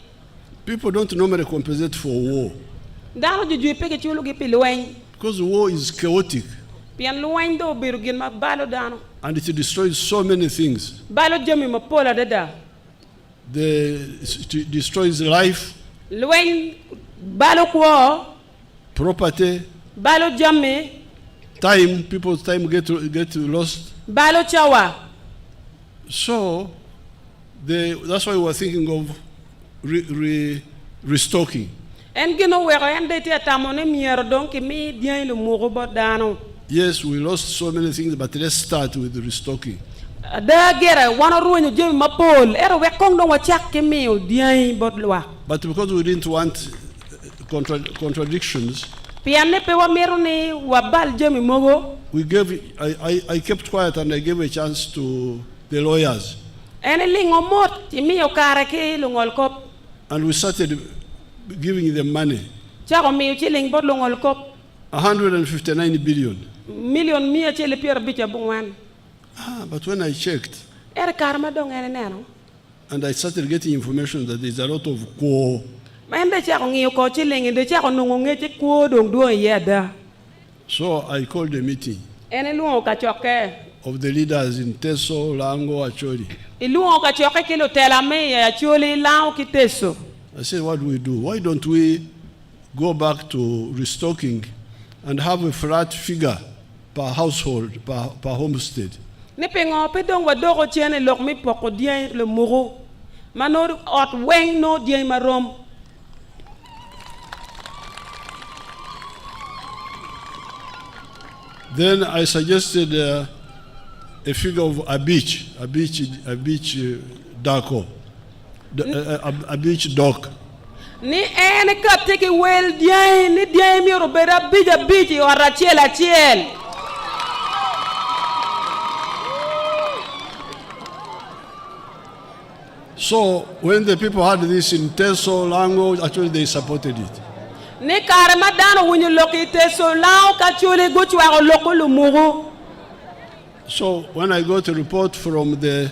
People don't normally compensate for war Dano juju pe ke chulgi pi luwen. because war is chaotic Pian luwen do biru gin ma balo dano. and it destroys so many things. Balo jemi ma pola deda. It destroys life, Luwen balo kwa property, balo jami time. People's time get lost. balo chawa. So that's why we were thinking of restocking. En gino wero en de tia tamone miero donc mi dien le moro dano. Yes, we lost so many things, but let's start with the restocking. Da gera wana ruwenyo jemi ma pol ero we kong don wa chak ke mi dien bot lwa. But because we didn't want contradictions, Pian ne pe wa mero ni wa bal jemi mogo. I kept quiet and I gave a chance to the lawyers. And we started giving them money. 159 billion. But when I checked, and I started getting information that there's a lot of quo. So I called a meeting of the leaders in Teso, Lango, Acholi. I said, what do we do? Why don't we go back to restocking and have a flat figure per household, per homestead? Then I suggested a figure of a beach dock. A beach dock. Ni ene ka teki wel dia ni dia mi robera bija or achiel. So when the people had this in Teso, Lango, actually they supported it. Ni karma dano wunyu loki Teso lao kachule guchu wa loko lumuru. So when I got a report from the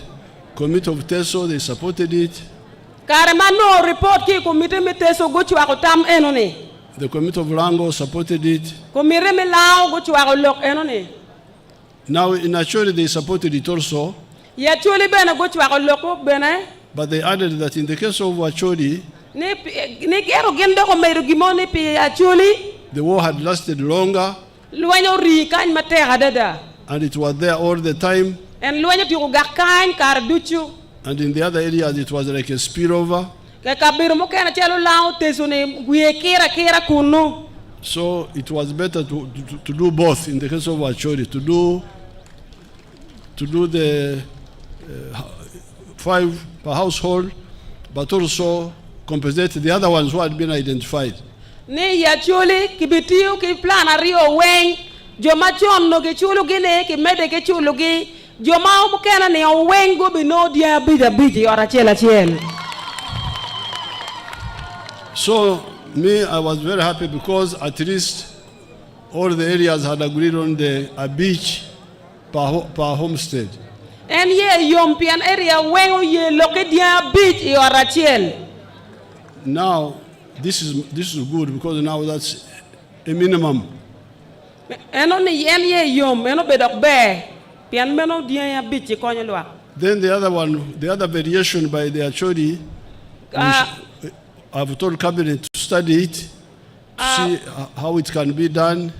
committee of Teso, they supported it. Karma no report ki committee me Teso guchu wa tam enone. The committee of Lango supported it. Committee me lao guchu wa lok enone. Now in Acholi they supported it also. Ya chuli bena guchu wa loko bena. But they added that in the case of Acholi, the war had lasted longer, and it was there all the time. And in the other areas, it was like a spillover. So it was better to do both in the case of Acholi, to do the 5 per household, but also compensate the other ones who had been identified. Ne ya chuli kibitiu ki plan ario weng joma chon no ki chulu gine ki mede ki chulu gi joma umukena ne weng go bino dia biji ora chiel. So me, I was very happy because at least all the areas had agreed on a beach per homestead. And ye Yompian area when ye look at your beach or a chill. Now this is good because now that's a minimum. And only ye yom, and a bed of bear, pian meno dia beach conyola. Then the other variation by the Acholi, I've told cabinet to study it, to see how it can be done,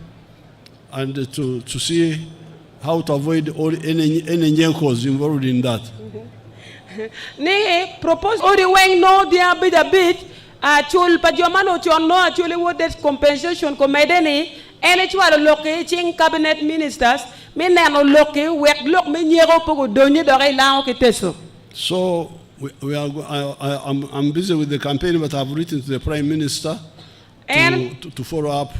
and to see how to avoid any nyenkos involved in that. Ne propose ori weng no dia be the bit chul pajomano chon no actually what that compensation komedeni ene chwa loke ching cabinet ministers me nano loke wek lok me nyero pogo donye dore lao ke teso. So I'm busy with the campaign, but I've written to the Prime Minister to follow up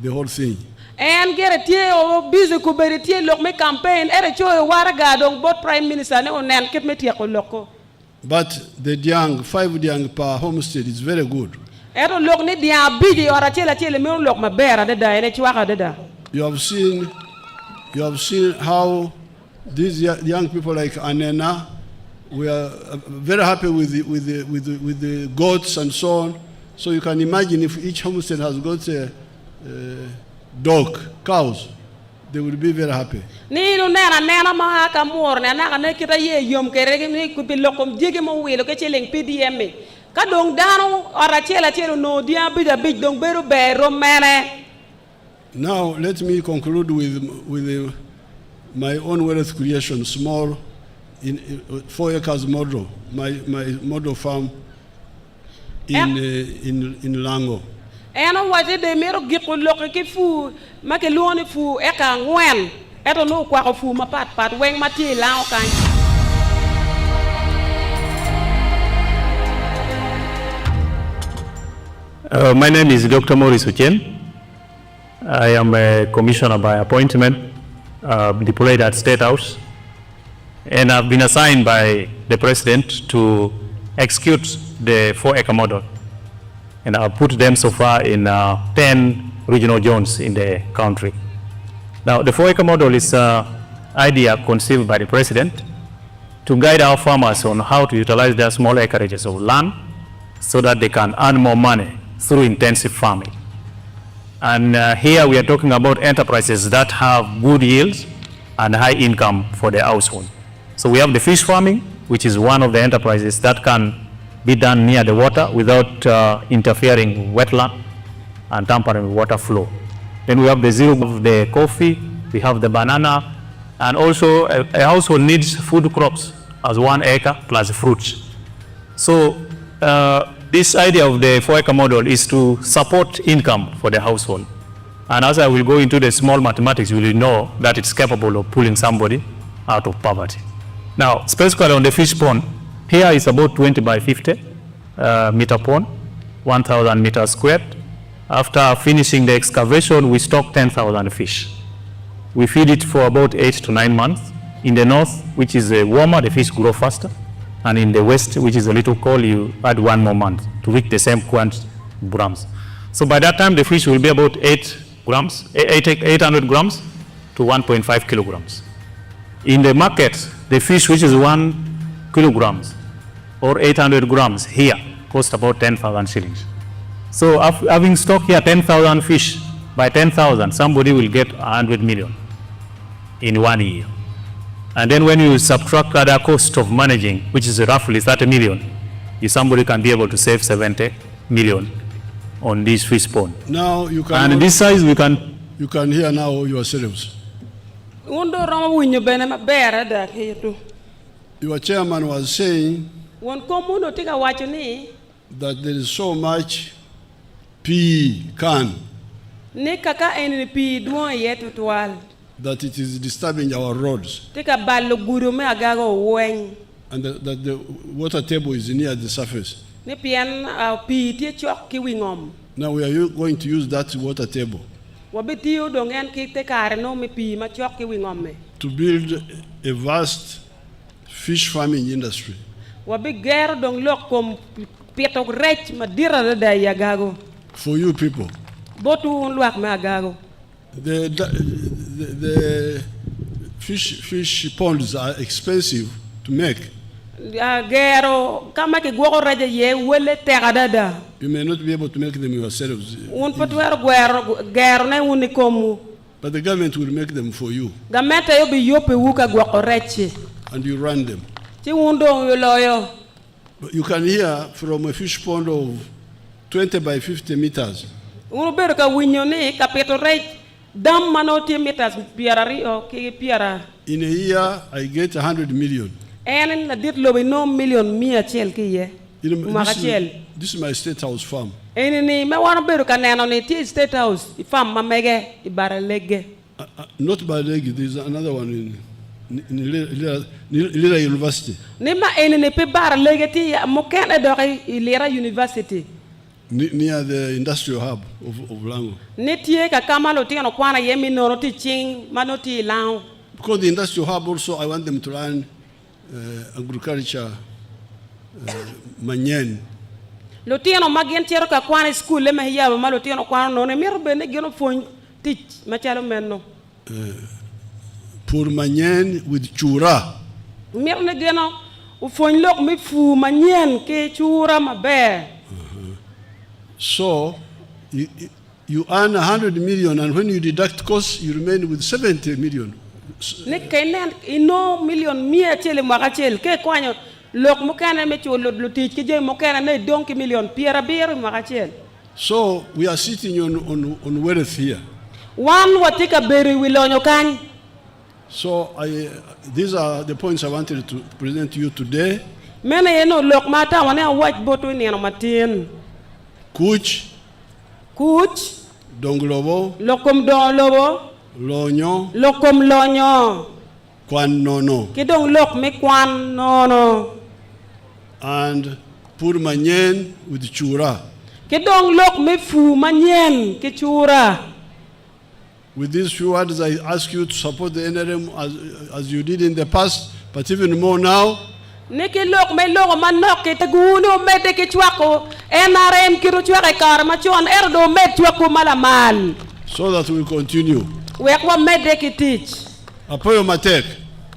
the whole thing. And get a tear or busy kuberity look me campaign at a choy waragad both prime minister and keep me loco. But the 5 young per homestead is very good. I don't look need the busy or a chill me look my bear at the day. You have seen how these young people like Anena, we are very happy with the goats and so on. So you can imagine if each homestead has got a cows, they will be very happy. Ni nena mahaka more na kita ye yom kerege ni kupi lokom jige mo welo ke cheleng PDM ka dong dano ora chela no dia bija bij dong beru bero mene. Now let me conclude with my own wealth creation, small in 4 acres model, my model farm in Lango. Eno waje de mero giko loke ki fu make luoni fu eka ngwen eto no kwa fu ma pat weng mati lao kan. My name is Dr. Maurice Ochen. I am a commissioner by appointment deployed at State House. and I've been assigned by the President to execute the 4-acre model. And I've put them so far in 10 regional zones in the country. Now, the 4-acre model is an idea conceived by the President to guide our farmers on how to utilize their small acreages of land so that they can earn more money through intensive farming. And here we are talking about enterprises that have good yields and high income for their household. So we have the fish farming, which is one of the enterprises that can be done near the water without interfering with wetland and tampering with water flow. Then we have the zero of the coffee, we have the banana, and also a household needs food crops as 1 acre plus fruits. So this idea of the 4-acre model is to support income for the household. And as I will go into the small mathematics, you will know that it's capable of pulling somebody out of poverty. Now, specifically on the fish pond, here is about 20 by 50 meter pond, 1,000 meters squared. After finishing the excavation, we stock 10,000 fish. We feed it for about 8 to 9 months. In the north, which is warmer, the fish grow faster. And in the west, which is a little cold, you add 1 more month to reach the same quantity of grams. So by that time, the fish will be about 800 grams to 1.5 kilograms. In the market, the fish which is 1 kilograms or 800 grams here cost about 10,000 shillings. So having stock here 10,000 fish, by 10,000, somebody will get 100 million in 1 year. And then when you subtract other cost of managing, which is roughly 30 million, somebody can be able to save 70 million on this fish pond. Now you can. And this size we can. You can hear now yourselves. Your chairman was saying that there is so much can that it is disturbing our roads. And that the water table is near the surface. Now we are going to use that water table to build a vast fish farming industry. For you people. The fish ponds are expensive to make. You may not be able to make them yourselves. But the government will make them for you. And you run them. But you can hear from a fish pond of 20 by 50 meters. In a year, I get 100 million. This is my state house farm. Not by leg, there's another one in Lira University. Near the industrial hub of Lango. Because the industrial hub also, I want them to learn agriculture, manyen. Pour manyen with chura. So you earn 100 million, and when you deduct costs, you remain with 70 million. So we are sitting on wealth here. So these are the points I wanted to present to you today. Kuch, Donglobo, Lokom Donglobo, Lonyo, Lokom Lonyo, Kwan Nono, Kidong Lok me Kwan Nono, and Pur Manyen with Chura. Kidong Lok me Fu Manyen, Kichura. With these few words, I ask you to support the NRM as you did in the past, But even more now, Niki lok me lok manok ke tegunu mete ke chwako NRM kiru chwake kar machon erdo met chwako malaman. so that we continue. Wekwa mede ke teach. Apoyo Matek.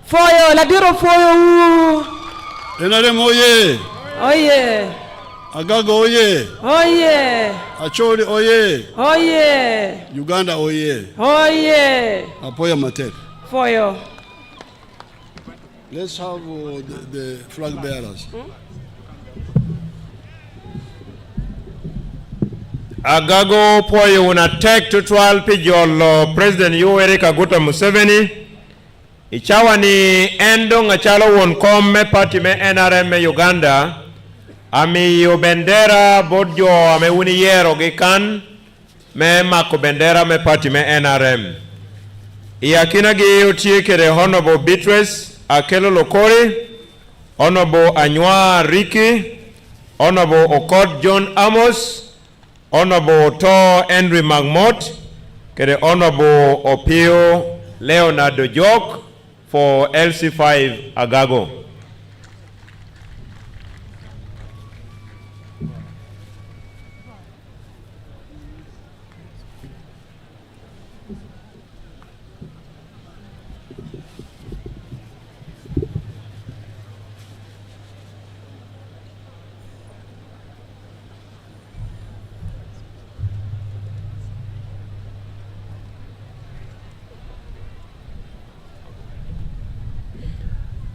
Foyo la diro foyo. NRM oye. Oye. Agago oye. Oye. Acholi oye. Oye. Uganda oye. Oye. Apoyo Matek. Foyo. Let's have the flag bearers. Agago poyo una tek tutwal pijolo President Yoweri Kaguta Museveni. Ichawa ni endo ngachalo won kom me party me NRM me Uganda. Ami yo bendera bodjo ame uni yero gikan me mako bendera me party me NRM. Iyakina gi utie kere Honorable Beatrice Akelo Lokori, Honorable Anywa Riki, Honorable Okot John Amos, Honorable To Henry Magmot, kere Honorable Opio Leonardo Jok for LC5 Agago.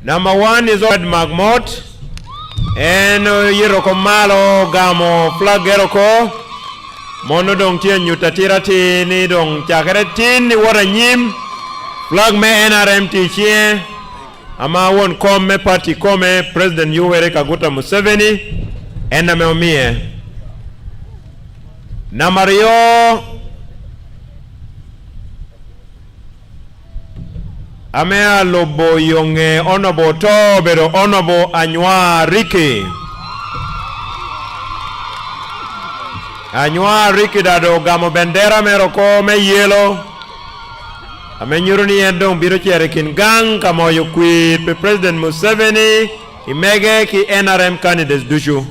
Number 1 is Ed Magmot, and Yeroko Malo Gamo Flag Eroko, Mono Dong Tien Yutatirati, Ni Dong Chakaretin, Ni Waranyim, Flag Me NRM Tichie, Ama won come party come President Yoweri Kaguta Museveni, and Nameomie. Namario Amea lobo yonge Honorable To pero Honorable Anywa Riki. Anywa Riki dado gamo bendera meroko me yelo. Ame nyuruni endong biro chere kin gang kamo yukwi pe President Museveni imege ki NRM candidates dushu.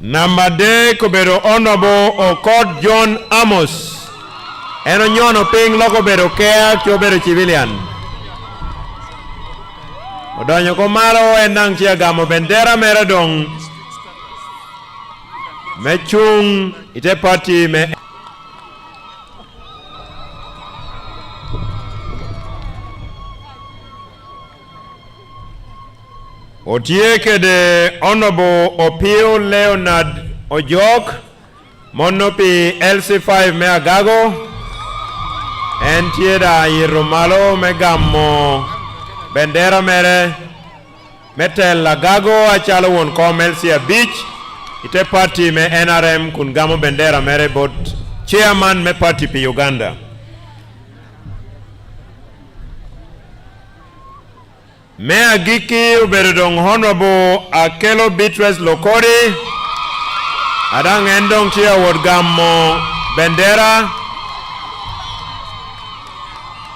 Number day kobero Honorable Okot John Amos. Eno nyono ping loko bero kea kobero civilian. Odonyo komaro enang chia gamo bendera meradong. Mechung ite party me. Otieke de Honorable Opio Leonard Ojok, Monopi LC5 me Agago, Entieda Iromalo me Gamo Bendera mere, Metel Agago achalo won kom LC Beach, ite party me NRM kun Gamo Bendera mere bot chairman me party pi Uganda. Mayor Giki uberedong Honorable Akelo Beatrice Lokori adang endong chia word gamo bendera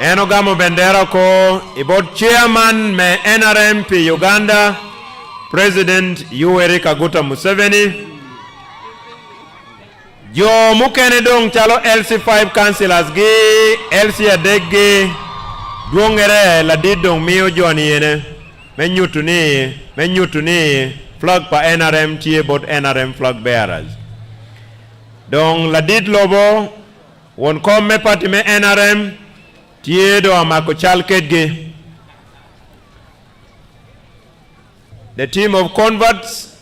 eno gamo bendera ko ibot chairman me NRM pi Uganda President Yoweri Kaguta Museveni jo mukene dong chalo LC5 councillors gi LC adegi Duongere la didong miyo John yene menyutu ni flag pa NRM tie bot NRM flag bearers. Dong la did lobo won kom me party me NRM tie do amako chalketge. The team of converts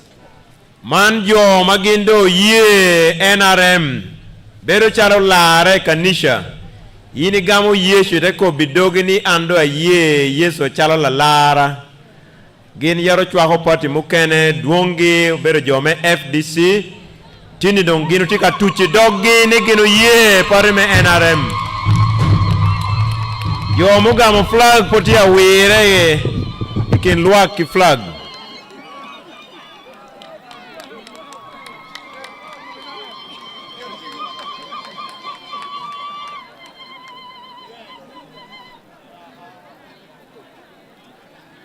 manjo magindo ye NRM bero chalo lare kanisha. Yini gamo Yesu reko bidogini ando a Yesu chalo la lara. Gin yaro chwako party mukene duongi bero jome FDC. Tini dong ginu tika tuchi dogi ni ginu pare me NRM. Yo mugamo flag potia wire ikin luak ki flag.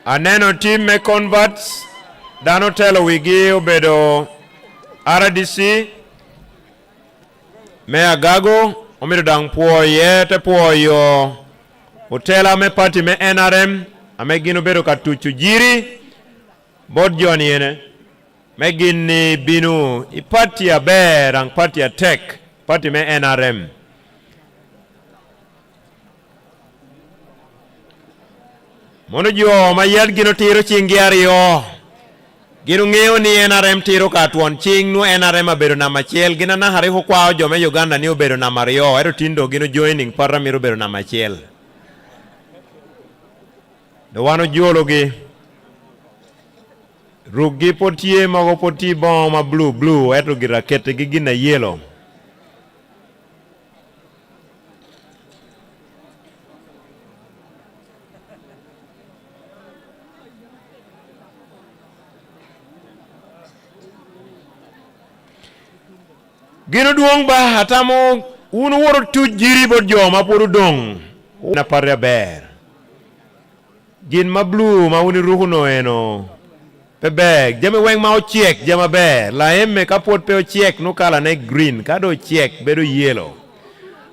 Aneno team me converts. Dano telo wigi obedo RDC. Me Agago. Omido dang puo ye te puo yo. Hotela me party me NRM. Ame gino bedo katuchu jiri. Bod John yene. Me gini binu. I party a bear ang party a tech. Party me NRM. Mono jo mayad gino tiro chingi ariyo. Gino ngeo ni NRM tiro katuan ching nu NRM abedo nama chiel. Gina na hari hukwao jo me Uganda ni ubedo nama riyo. Ero tindo gino joining para miru bedo nama chiel. Do wano jologi. Rugi potie mago poti boma blue. Eto gira kete gina yellow. Gino duong ba hatamo unu woro tujiri bod jo ma puru dong na parya ber gin ma blue ma uni ruhuno eno pebeg jame weng ma ochiek jama ber la emme kapot pe ochiek no kala ne green kado ochiek bedo yellow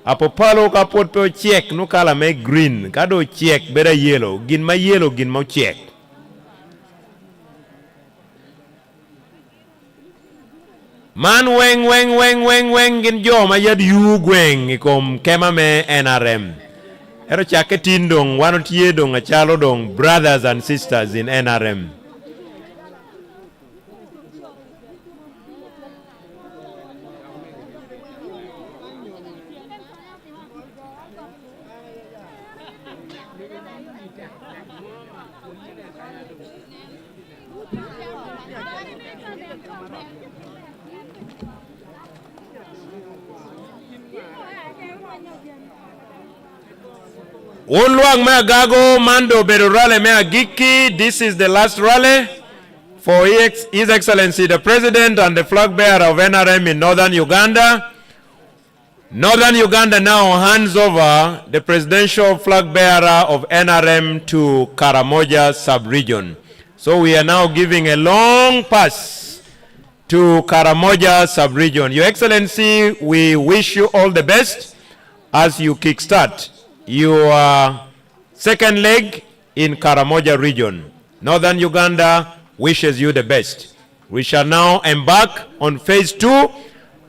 apopalo kapot pe ochiek no kala me green kado ochiek bedo yellow gin ma ochiek. Man weng gin jo ma yad yu gweng ikom kema me NRM. Ero chake tindong wano tiye dong achalo dong brothers and sisters in NRM. Unluang me Agago mando bedo rally me Agiki. This is the last rally for His Excellency the President and the flag bearer of NRM in Northern Uganda. Northern Uganda now hands over the presidential flag bearer of NRM to Karamoja sub-region. So we are now giving a long pass to Karamoja sub-region. Your Excellency, we wish you all the best as you kickstart your second leg in Karamoja region. Northern Uganda wishes you the best. We shall now embark on phase 2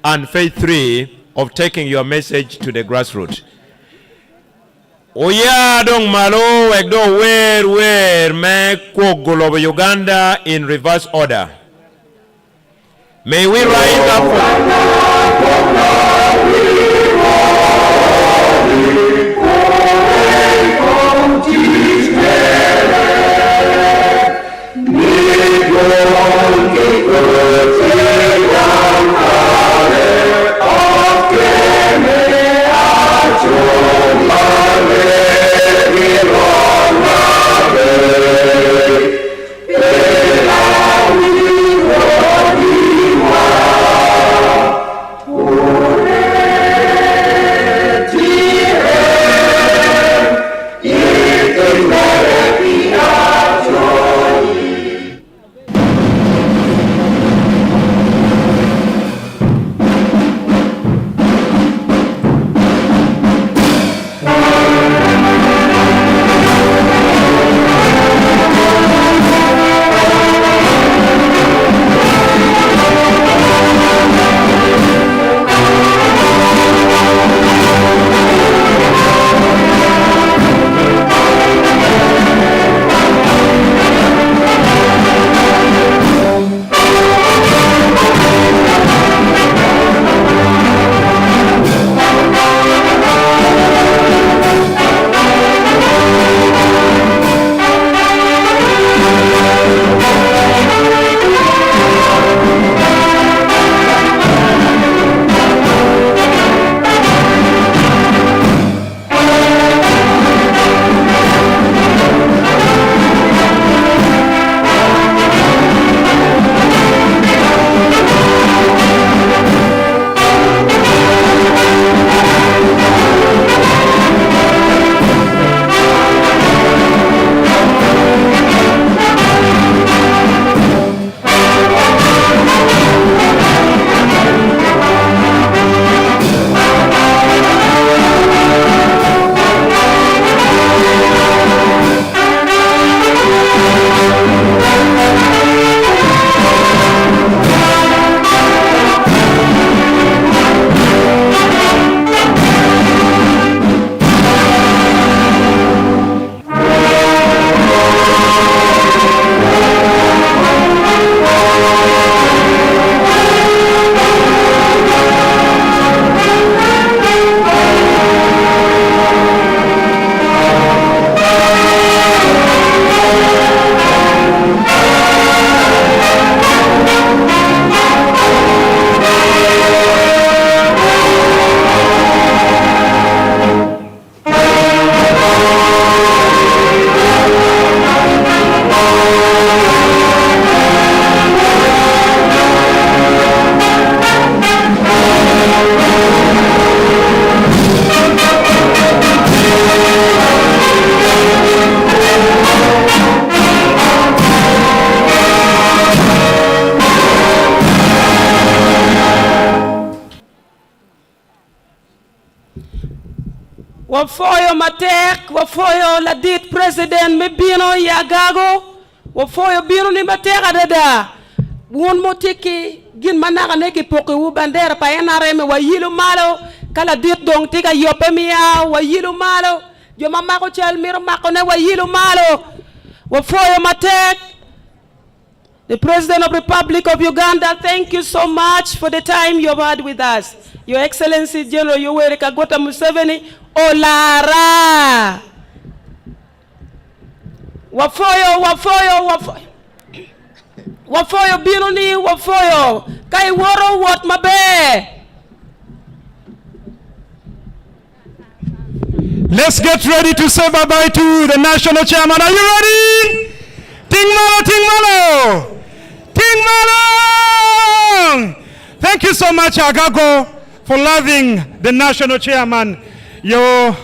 and phase 3 of taking your message to the grassroots. Oya dong malo egdo where me kogolo Uganda in reverse order. May we rise up for Wafoyo matek, wafoyo ladit president me bino Agago, wafoyo bino ni matek adada. Won motiki gin manaka neki poke u bandera pa NRM wa yilu malo kala dit dong tika yope miya wa yilu malo yo mama ko chel miro mako ne wa yilu malo wafoyo matek. The President of the Republic of Uganda, thank you so much for the time you've had with us. Your Excellency General Yoweri Kaguta Museveni, Olara. Wafoyo, wafoyo, wafoyo. Wafoyo binuni, wafoyo. Kai woro wat mabe. Let's get ready to say bye-bye to the national chairman. Are you ready? Tingmalo, Tingmalo! Tingmalo! Thank you so much, Agago, for loving the national chairman. Your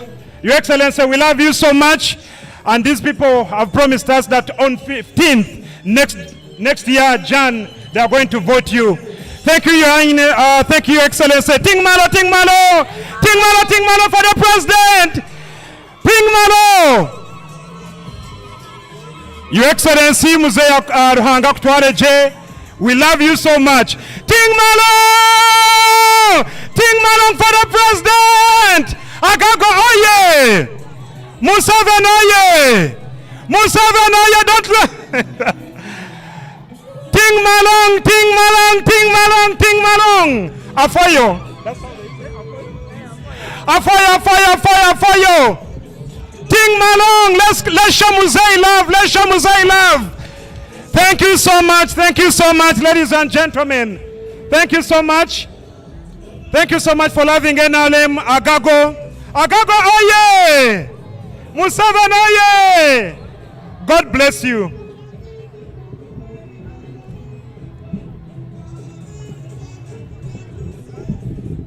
Excellency, we love you so much. And these people have promised us that on 15th, next year, Jan, they are going to vote you. Thank you, thank you, Excellency. Tingmalo, Tingmalo! Tingmalo, Tingmalo for the president! Tingmalo! Your Excellency, Muzea Ruhanga Kutware J, we love you so much. Tingmalo! Tingmalo for the president! Agago oye! Museveni oye! Museveni oye! Don't Tingmalong, Tingmalong, Tingmalong, Tingmalong! Afoyo! Afoyo, Afoyo, Afoyo, Afoyo! Tingmalong! Let's show Musei love! Let's show Musei love! Thank you so much, ladies and gentlemen. Thank you so much. Thank you so much for loving NLM Agago. Agago oye! Museveni oye! God bless you.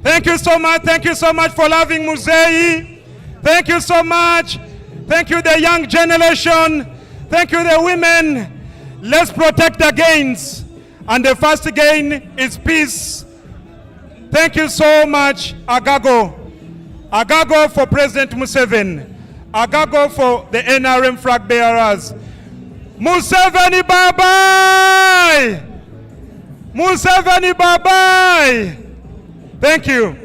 Thank you so much for loving Musei. Thank you so much. Thank you the young generation. Thank you the women. Let's protect the gains. And the first gain is peace. Thank you so much, Agago. Agago for President Museveni. Agago for the NRM flag bearers. Museveni bye-bye! Museveni bye-bye! Thank you.